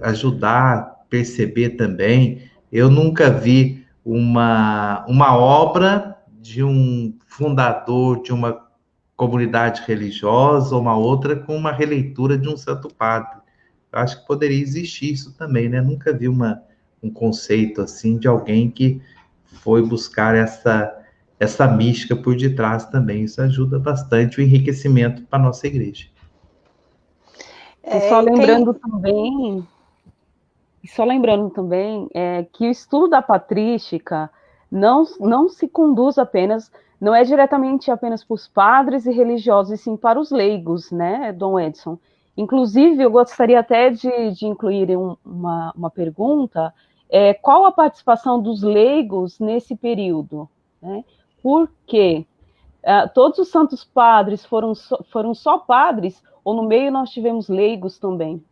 ajudar, perceber também. Eu nunca vi uma obra de um fundador de uma comunidade religiosa ou uma outra com uma releitura de um santo padre. Eu acho que poderia existir isso também, né? Nunca vi um conceito assim de alguém que foi buscar essa mística por detrás também. Isso ajuda bastante o enriquecimento para a nossa igreja. E só lembrando também que o estudo da patrística não se conduz apenas, não é diretamente apenas para os padres e religiosos, e sim para os leigos, né, Dom Edson? Inclusive, eu gostaria até de incluir uma pergunta, qual a participação dos leigos nesse período? Né? Porque todos os santos padres foram só padres, ou no meio nós tivemos leigos também?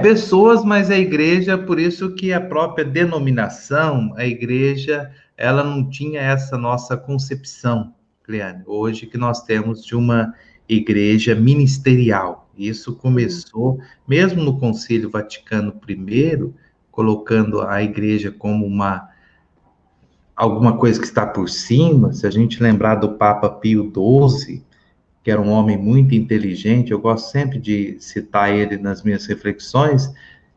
Pessoas, mas a igreja, por isso que a própria denominação, a igreja, ela não tinha essa nossa concepção, Cleane, hoje que nós temos de uma igreja ministerial. Isso começou, mesmo no Concílio Vaticano I, colocando a igreja como alguma coisa que está por cima. Se a gente lembrar do Papa Pio XII, que era um homem muito inteligente, eu gosto sempre de citar ele nas minhas reflexões,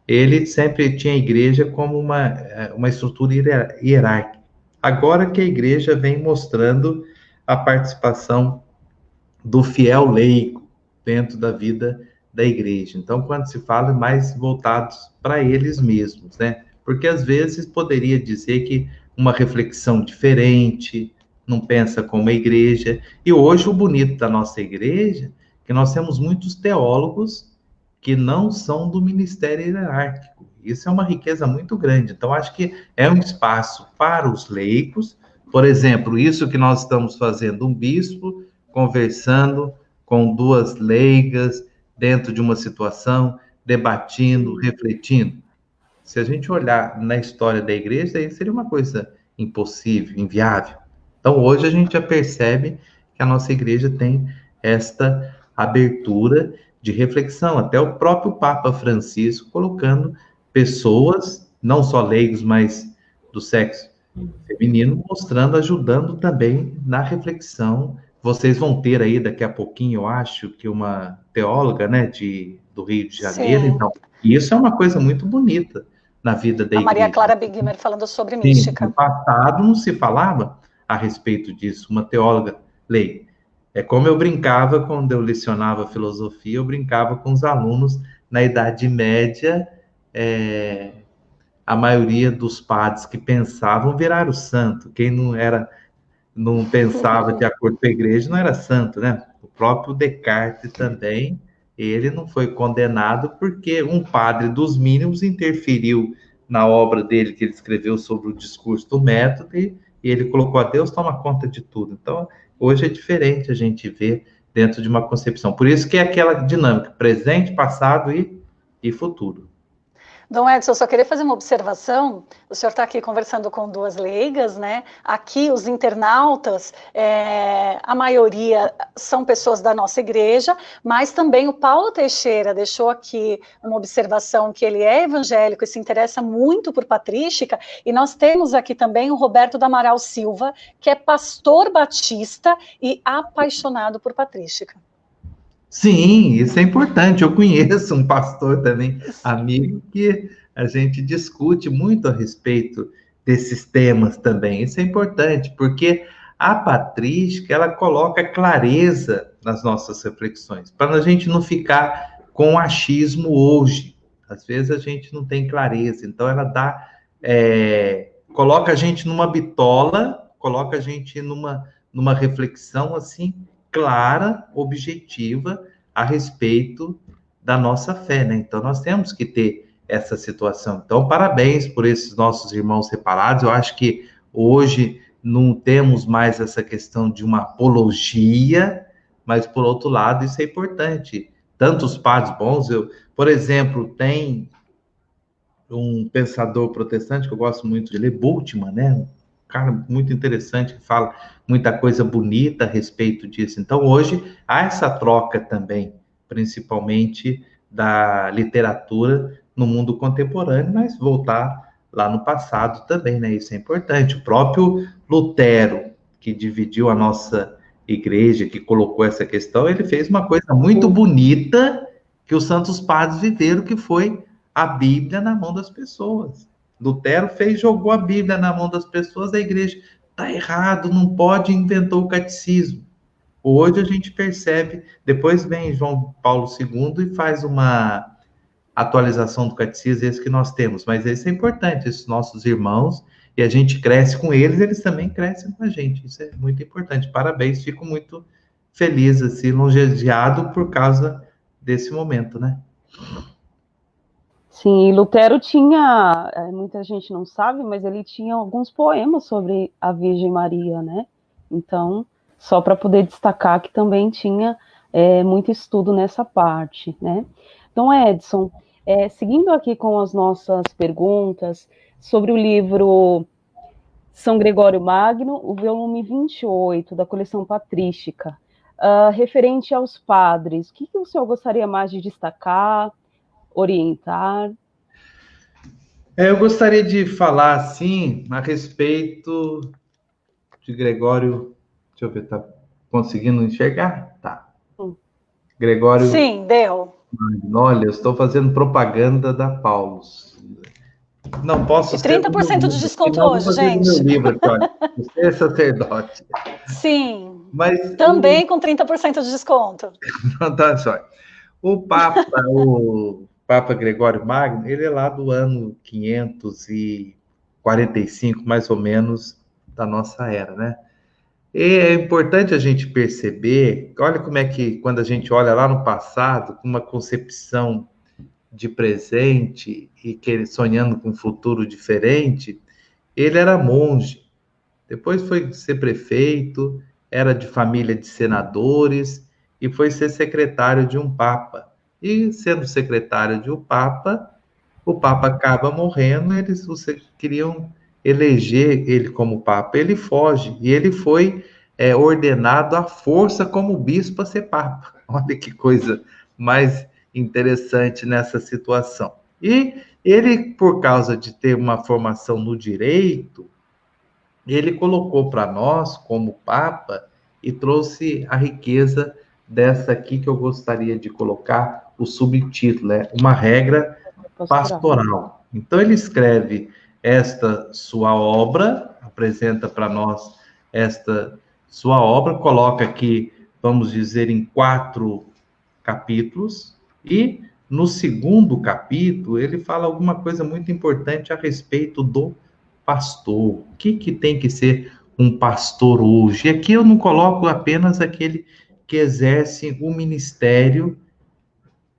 ele sempre tinha a igreja como uma estrutura hierárquica. Agora que a igreja vem mostrando a participação do fiel leigo dentro da vida da igreja. Então, quando se fala, é mais voltados para eles mesmos, né? Porque às vezes poderia dizer que uma reflexão diferente, não pensa como a igreja. E hoje o bonito da nossa igreja é que nós temos muitos teólogos que não são do ministério hierárquico. Isso é uma riqueza muito grande. Então, acho que é um espaço para os leigos. Por exemplo, isso que nós estamos fazendo, um bispo conversando com duas leigas dentro de uma situação, debatindo, refletindo. Se a gente olhar na história da igreja, aí seria uma coisa impossível, inviável. Então, hoje a gente já percebe que a nossa igreja tem esta abertura de reflexão. Até o próprio Papa Francisco colocando pessoas, não só leigos, mas do sexo feminino, mostrando, ajudando também na reflexão. Vocês vão ter aí daqui a pouquinho, eu acho, que uma teóloga, né, do Rio de Janeiro. Sim, Então, isso é uma coisa muito bonita na vida da a Maria igreja. Clara Bigmer falando sobre Sim, no mística. passado não se falava a respeito disso, uma teóloga leiga. É como eu brincava quando eu lecionava filosofia, eu brincava com os alunos na Idade Média, é, a maioria dos padres que pensavam viraram santo. Quem não pensava de acordo com a igreja não era santo, né? O próprio Descartes também, ele não foi condenado porque um padre dos mínimos interferiu na obra dele que ele escreveu sobre o discurso do método e ele colocou a Deus toma conta de tudo. Então, hoje é diferente a gente ver dentro de uma concepção. Por isso que é aquela dinâmica, presente, passado e futuro. Dom Edson, eu só queria fazer uma observação. O senhor está aqui conversando com duas leigas, né? Aqui, os internautas, a maioria são pessoas da nossa igreja, mas também o Paulo Teixeira deixou aqui uma observação que ele é evangélico e se interessa muito por patrística, e nós temos aqui também o Roberto do Amaral Silva, que é pastor batista e apaixonado por patrística. Sim, isso é importante. Eu conheço um pastor também, amigo, que a gente discute muito a respeito desses temas também. Isso é importante, porque a patrística, ela coloca clareza nas nossas reflexões, para a gente não ficar com achismo hoje. Às vezes a gente não tem clareza, então ela coloca a gente numa bitola, coloca a gente numa reflexão assim clara, objetiva a respeito da nossa fé, né? Então nós temos que ter essa situação. Então, parabéns por esses nossos irmãos separados. Eu acho que hoje não temos mais essa questão de uma apologia, mas por outro lado, isso é importante. Tantos padres bons, por exemplo, tem um pensador protestante que eu gosto muito de ler, Bultmann, né? Um cara muito interessante que fala muita coisa bonita a respeito disso. Então, hoje há essa troca também, principalmente da literatura no mundo contemporâneo, mas voltar lá no passado também, né? Isso é importante. O próprio Lutero, que dividiu a nossa igreja, que colocou essa questão, ele fez uma coisa muito bonita que os santos padres viveram, que foi a Bíblia na mão das pessoas. Lutero jogou a Bíblia na mão das pessoas, a igreja está errado, não pode, inventou o catecismo. Hoje a gente percebe, depois vem João Paulo II e faz uma atualização do catecismo, esse que nós temos, mas esse é importante, esses nossos irmãos, e a gente cresce com eles, eles também crescem com a gente, isso é muito importante. Parabéns, fico muito feliz, assim, longeviado por causa desse momento, né? Sim, Lutero tinha, muita gente não sabe, mas ele tinha alguns poemas sobre a Virgem Maria, né? Então, só para poder destacar que também tinha muito estudo nessa parte, né? Então, Edson, seguindo aqui com as nossas perguntas sobre o livro São Gregório Magno, o volume 28 da coleção patrística, referente aos padres, o que o senhor gostaria mais de destacar, orientar? Eu gostaria de falar, assim, a respeito de Gregório. Deixa eu ver, tá conseguindo enxergar? Tá. Gregório. Sim, deu. Olha, eu estou fazendo propaganda da Paulus. Não posso ser. 30% de desconto hoje, gente. Meu livro aqui, olha. Você é sacerdote. Sim. Mas também com 30% de desconto. Tá, só. O Papa Gregório Magno, ele é lá do ano 545, mais ou menos, da nossa era, né? E é importante a gente perceber, olha como é que, quando a gente olha lá no passado, com uma concepção de presente e que ele sonhando com um futuro diferente, ele era monge, depois foi ser prefeito, era de família de senadores e foi ser secretário de um papa. E sendo secretário de um papa, O Papa acaba morrendo, eles queriam eleger ele como Papa. Ele foge, e ele foi ordenado à força como bispo a ser Papa. Olha que coisa mais interessante nessa situação. E ele, por causa de ter uma formação no direito, ele colocou para nós, como Papa, e trouxe a riqueza dessa aqui que eu gostaria de colocar o subtítulo, uma regra pastoral. Então ele escreve esta sua obra, apresenta para nós esta sua obra, coloca aqui, vamos dizer, em 4 capítulos, e no segundo capítulo ele fala alguma coisa muito importante a respeito do pastor. O que tem que ser um pastor hoje? E aqui eu não coloco apenas aquele que exerce o ministério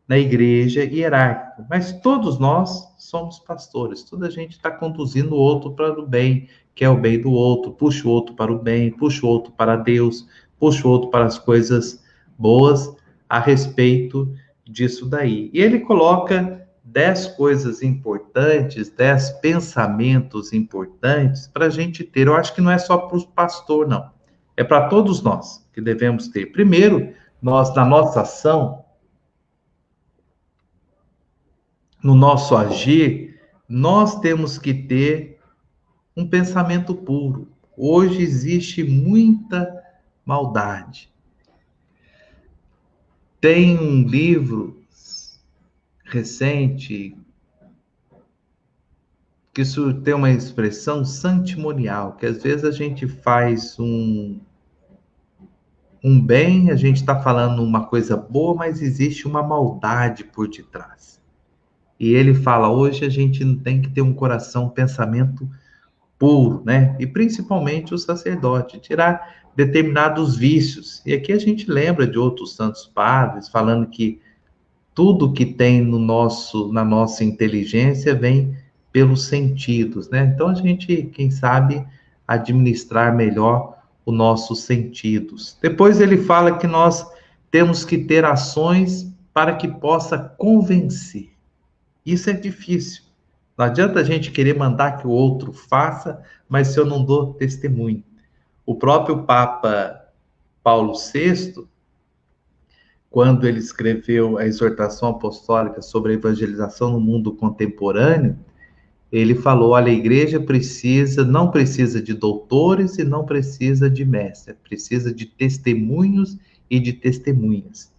na igreja hierárquico, mas todos nós somos pastores, toda a gente está conduzindo o outro para o bem, que é o bem do outro, puxa o outro para o bem, puxa o outro para Deus, puxa o outro para as coisas boas a respeito disso daí. E ele coloca 10 coisas importantes, 10 pensamentos importantes para a gente ter. Eu acho que não é só para o pastor, não. É para todos nós que devemos ter. Primeiro, nós, na nossa ação, no nosso agir, nós temos que ter um pensamento puro. Hoje existe muita maldade. Tem um livro recente que isso tem uma expressão santimonial, que às vezes a gente faz um bem, a gente está falando uma coisa boa, mas existe uma maldade por detrás. E ele fala, hoje a gente não tem que ter um coração, um pensamento puro, né? E principalmente o sacerdote, tirar determinados vícios. E aqui a gente lembra de outros santos padres falando que tudo que tem na nossa inteligência vem pelos sentidos, né? Então a gente, quem sabe, administrar melhor os nossos sentidos. Depois ele fala que nós temos que ter ações para que possa convencer. Isso é difícil. Não adianta a gente querer mandar que o outro faça, mas se eu não dou testemunho. O próprio Papa Paulo VI, quando ele escreveu a exortação apostólica sobre a evangelização no mundo contemporâneo, ele falou, olha, a igreja não precisa de doutores e não precisa de mestres, precisa de testemunhos e de testemunhas.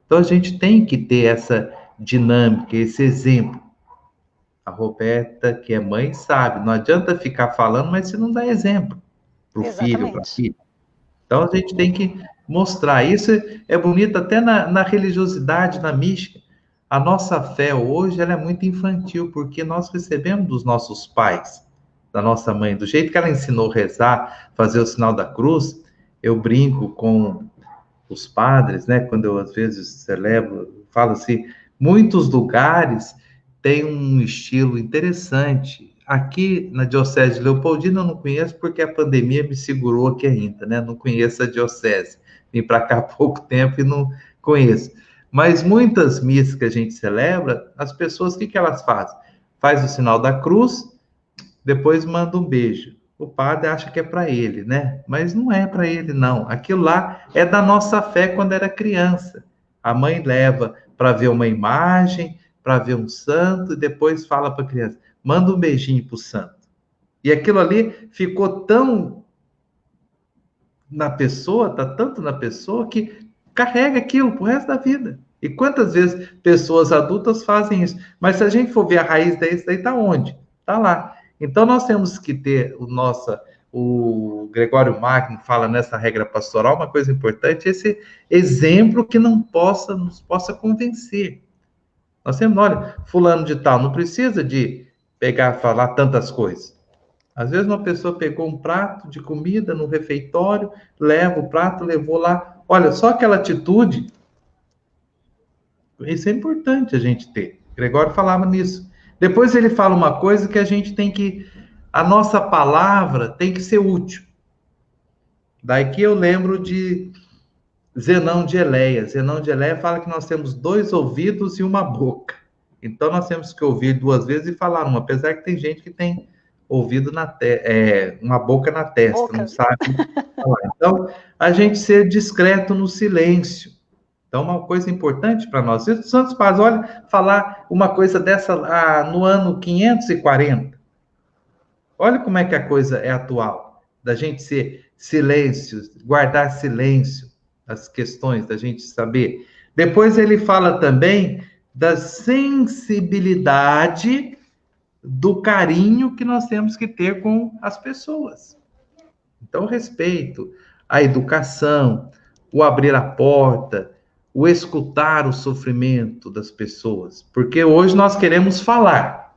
Então a gente tem que ter essa dinâmica, esse exemplo. A Roberta, que é mãe, sabe. Não adianta ficar falando, mas se não dá exemplo para o filho, para a filha. Então, a gente tem que mostrar. Isso é bonito até na religiosidade, na mística. A nossa fé hoje ela é muito infantil, porque nós recebemos dos nossos pais, da nossa mãe. Do jeito que ela ensinou a rezar, fazer o sinal da cruz, eu brinco com os padres, né? Quando eu, às vezes, celebro, falo assim, muitos lugares tem um estilo interessante. Aqui na Diocese de Leopoldina eu não conheço porque a pandemia me segurou aqui ainda, né? Não conheço a diocese. Vim para cá há pouco tempo e não conheço. Mas muitas missas que a gente celebra, as pessoas, o que elas fazem? Faz o sinal da cruz, depois manda um beijo. O padre acha que é para ele, né? Mas não é para ele, não. Aquilo lá é da nossa fé quando era criança. A mãe leva para ver uma imagem, para ver um santo, e depois fala para a criança, manda um beijinho para o santo. E aquilo ali ficou tão na pessoa, tá tanto na pessoa, que carrega aquilo pro resto da vida. E quantas vezes pessoas adultas fazem isso? Mas se a gente for ver a raiz disso, daí tá onde? Tá lá. Então nós temos que ter o Gregório Magno fala nessa regra pastoral, uma coisa importante, esse exemplo que nos possa convencer. Nós temos, olha, fulano de tal, não precisa de falar tantas coisas. Às vezes uma pessoa pegou um prato de comida no refeitório, leva o prato, levou lá. Olha, só aquela atitude, isso é importante a gente ter. Gregório falava nisso. Depois ele fala uma coisa que a gente tem que, a nossa palavra tem que ser útil. Daí que eu lembro de Zenão de Eleia. Zenão de Eleia fala que nós temos 2 ouvidos e uma boca. Então, nós temos que ouvir 2 vezes e falar uma, apesar que tem gente que tem ouvido uma boca na testa, não sabe falar. Então, a gente ser discreto no silêncio. Então, uma coisa importante para nós. E os santos padres, olha, falar uma coisa dessa no ano 540. Olha como é que a coisa é atual. Da gente ser silêncio, guardar silêncio, as questões, da gente saber. Depois ele fala também da sensibilidade do carinho que nós temos que ter com as pessoas. Então, o respeito, a educação, o abrir a porta, o escutar o sofrimento das pessoas. Porque hoje nós queremos falar.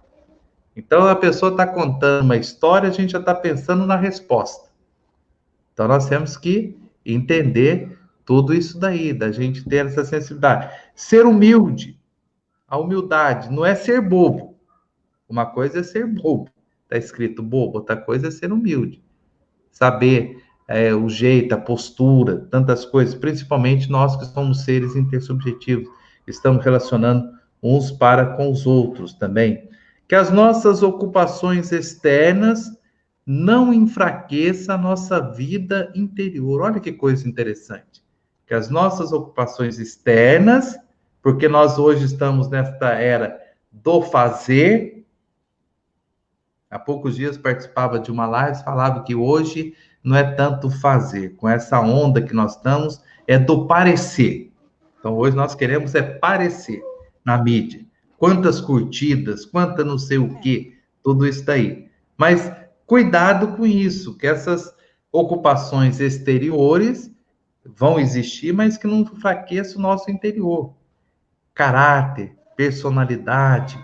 Então, a pessoa está contando uma história, a gente já está pensando na resposta. Então, nós temos que entender tudo isso daí, da gente ter essa sensibilidade. Ser humilde. A humildade não é ser bobo. Uma coisa é ser bobo. Está escrito bobo, outra coisa é ser humilde. Saber o jeito, a postura, tantas coisas, principalmente nós que somos seres intersubjetivos, estamos relacionando uns para com os outros também. Que as nossas ocupações externas não enfraqueçam a nossa vida interior. Olha que coisa interessante. Que as nossas ocupações externas, porque nós hoje estamos nesta era do fazer. Há poucos dias participava de uma live, falava que hoje não é tanto fazer, com essa onda que nós estamos, é do parecer. Então, hoje nós queremos parecer na mídia. Quantas curtidas, quanta não sei o quê, tudo isso daí. Mas cuidado com isso, que essas ocupações exteriores vão existir, mas que não enfraqueçam o nosso interior. Caráter, personalidade.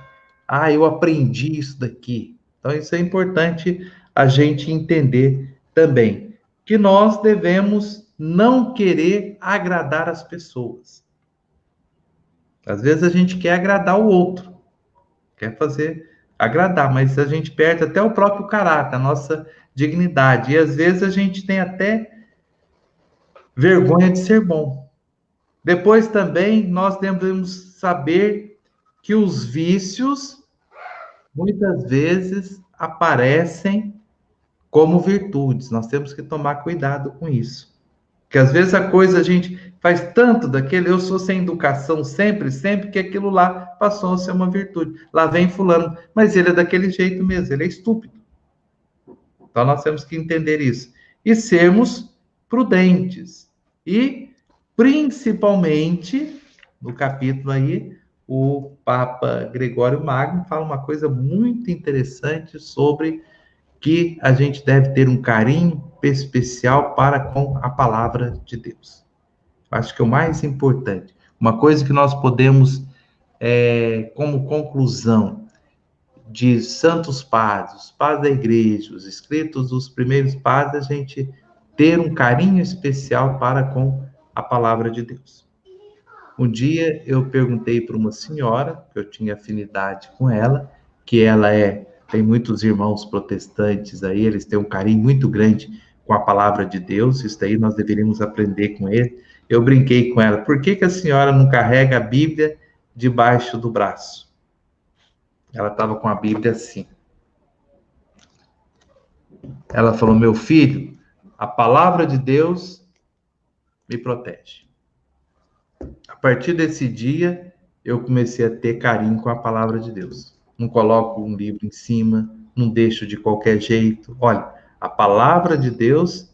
Eu aprendi isso daqui. Então, isso é importante a gente entender também, que nós devemos não querer agradar as pessoas. Às vezes a gente quer agradar o outro, quer agradar, mas a gente perde até o próprio caráter, a nossa dignidade. E às vezes a gente tem até vergonha de ser bom. Depois também nós devemos saber que os vícios muitas vezes aparecem como virtudes. Nós temos que tomar cuidado com isso. Porque às vezes a coisa a gente faz tanto daquele, eu sou sem educação sempre, que aquilo lá passou a ser uma virtude. Lá vem fulano, mas ele é daquele jeito mesmo, ele é estúpido. Então nós temos que entender isso. E sermos prudentes. E, principalmente, no capítulo aí, o Papa Gregório Magno fala uma coisa muito interessante sobre que a gente deve ter um carinho especial para com a palavra de Deus. Acho que é o mais importante. Uma coisa que nós podemos, como conclusão de santos padres, os padres da igreja, os escritos dos primeiros padres, a gente ter um carinho especial para com a palavra de Deus. Um dia eu perguntei para uma senhora, que eu tinha afinidade com ela, que ela tem muitos irmãos protestantes aí, eles têm um carinho muito grande com a palavra de Deus, isso daí nós deveríamos aprender com ele. Eu brinquei com ela, por que a senhora não carrega a Bíblia debaixo do braço? Ela estava com a Bíblia assim. Ela falou, meu filho, a palavra de Deus me protege. A partir desse dia, eu comecei a ter carinho com a palavra de Deus. Não coloco um livro em cima, não deixo de qualquer jeito. Olha, a palavra de Deus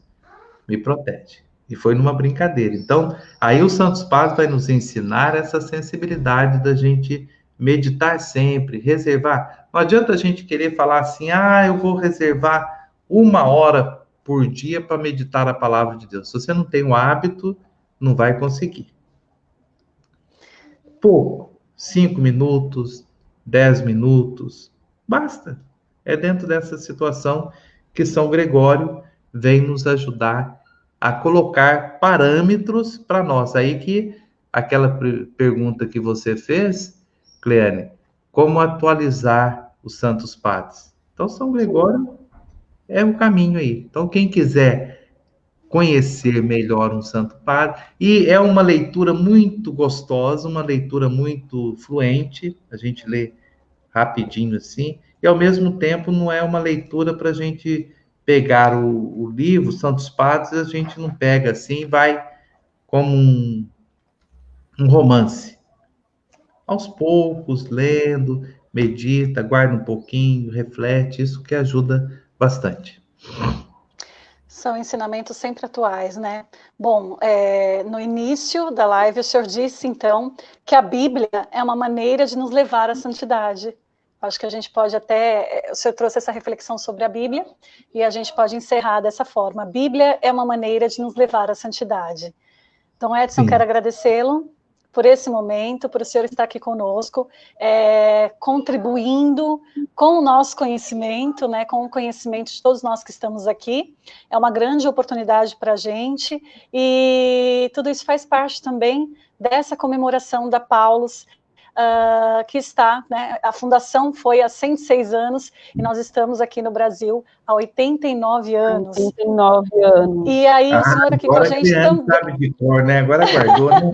me protege. E foi numa brincadeira. Então, aí o Santos Padres vai nos ensinar essa sensibilidade da gente meditar sempre, reservar. Não adianta a gente querer falar assim, eu vou reservar 1 hora por dia para meditar a palavra de Deus. Se você não tem o hábito, não vai conseguir. Pouco, 5 minutos, 10 minutos, basta. É dentro dessa situação que São Gregório vem nos ajudar a colocar parâmetros para nós. Aí que aquela pergunta que você fez, Cleane, como atualizar os Santos Padres? Então, São Gregório é o caminho aí. Então, quem quiser conhecer melhor um Santo Padre. E é uma leitura muito gostosa, uma leitura muito fluente, a gente lê rapidinho assim, e ao mesmo tempo não é uma leitura para a gente pegar o livro, Santos Padres, a gente não pega assim, vai como um romance. Aos poucos, lendo, medita, guarda um pouquinho, reflete, isso que ajuda bastante. São ensinamentos sempre atuais, né? Bom, no início da live o senhor disse, então, que a Bíblia é uma maneira de nos levar à santidade. Acho que a gente pode até... O senhor trouxe essa reflexão sobre a Bíblia e a gente pode encerrar dessa forma. A Bíblia é uma maneira de nos levar à santidade. Então, Edson, quero agradecê-lo por esse momento, por o senhor estar aqui conosco, contribuindo com o nosso conhecimento, né, com o conhecimento de todos nós que estamos aqui. É uma grande oportunidade para a gente, e tudo isso faz parte também dessa comemoração da Paulus, que está, né, a fundação foi há 106 anos, e nós estamos aqui no Brasil há 89 anos. 89 anos. E aí o senhor aqui com a gente também... sabe de cor, né? Agora guardou, né?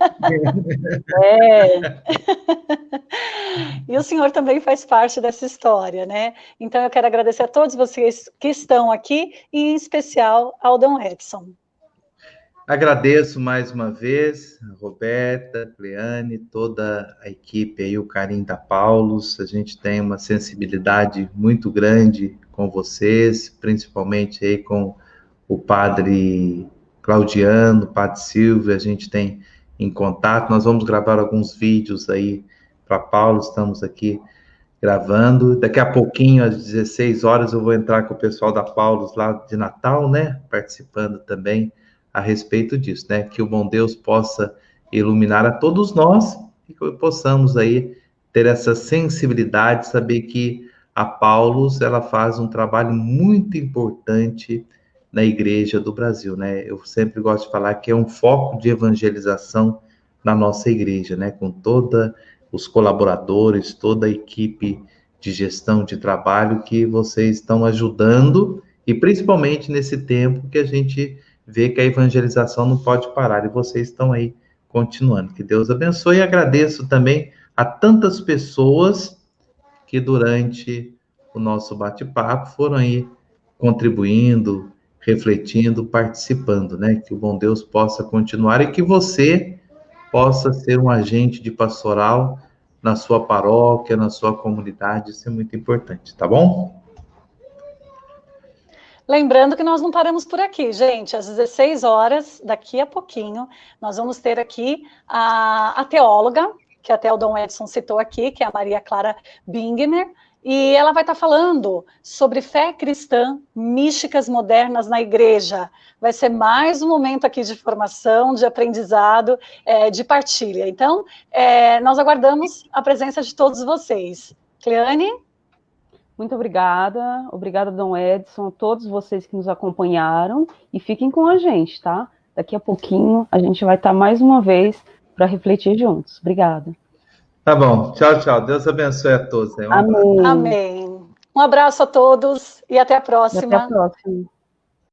E o senhor também faz parte dessa história, né? Então eu quero agradecer a todos vocês que estão aqui, e em especial ao Dom Edson. Agradeço mais uma vez a Roberta, a Cleane, toda a equipe aí, o carinho da Paulus. A gente tem uma sensibilidade muito grande com vocês, principalmente aí com o padre Claudiano, o padre Silvio, a gente tem em contato. Nós vamos gravar alguns vídeos aí para Paulus, estamos aqui gravando. Daqui a pouquinho, às 16 horas, eu vou entrar com o pessoal da Paulus lá de Natal, né? Participando também a respeito disso, né? Que o bom Deus possa iluminar a todos nós e que possamos aí ter essa sensibilidade, saber que a Paulus, ela faz um trabalho muito importante na Igreja do Brasil, né? Eu sempre gosto de falar que é um foco de evangelização na nossa igreja, né? Com todos os colaboradores, toda a equipe de gestão de trabalho que vocês estão ajudando, e principalmente nesse tempo que a gente vê que a evangelização não pode parar, e vocês estão aí continuando. Que Deus abençoe, e agradeço também a tantas pessoas que durante o nosso bate-papo foram aí contribuindo, refletindo, participando, né? Que o bom Deus possa continuar e que você possa ser um agente de pastoral na sua paróquia, na sua comunidade, isso é muito importante, tá bom? Lembrando que nós não paramos por aqui, gente. Às 16 horas, daqui a pouquinho, nós vamos ter aqui a teóloga, que até o Dom Edson citou aqui, que é a Maria Clara Bingner, e ela vai estar falando sobre fé cristã, místicas modernas na igreja. Vai ser mais um momento aqui de formação, de aprendizado, de partilha. Então, nós aguardamos a presença de todos vocês. Cleane? Muito obrigada, Dom Edson, a todos vocês que nos acompanharam, e fiquem com a gente, tá? Daqui a pouquinho a gente vai estar mais uma vez para refletir juntos. Obrigada. Tá bom, tchau, tchau. Deus abençoe a todos. Amém. Amém. Um abraço a todos e até a próxima. E até a próxima.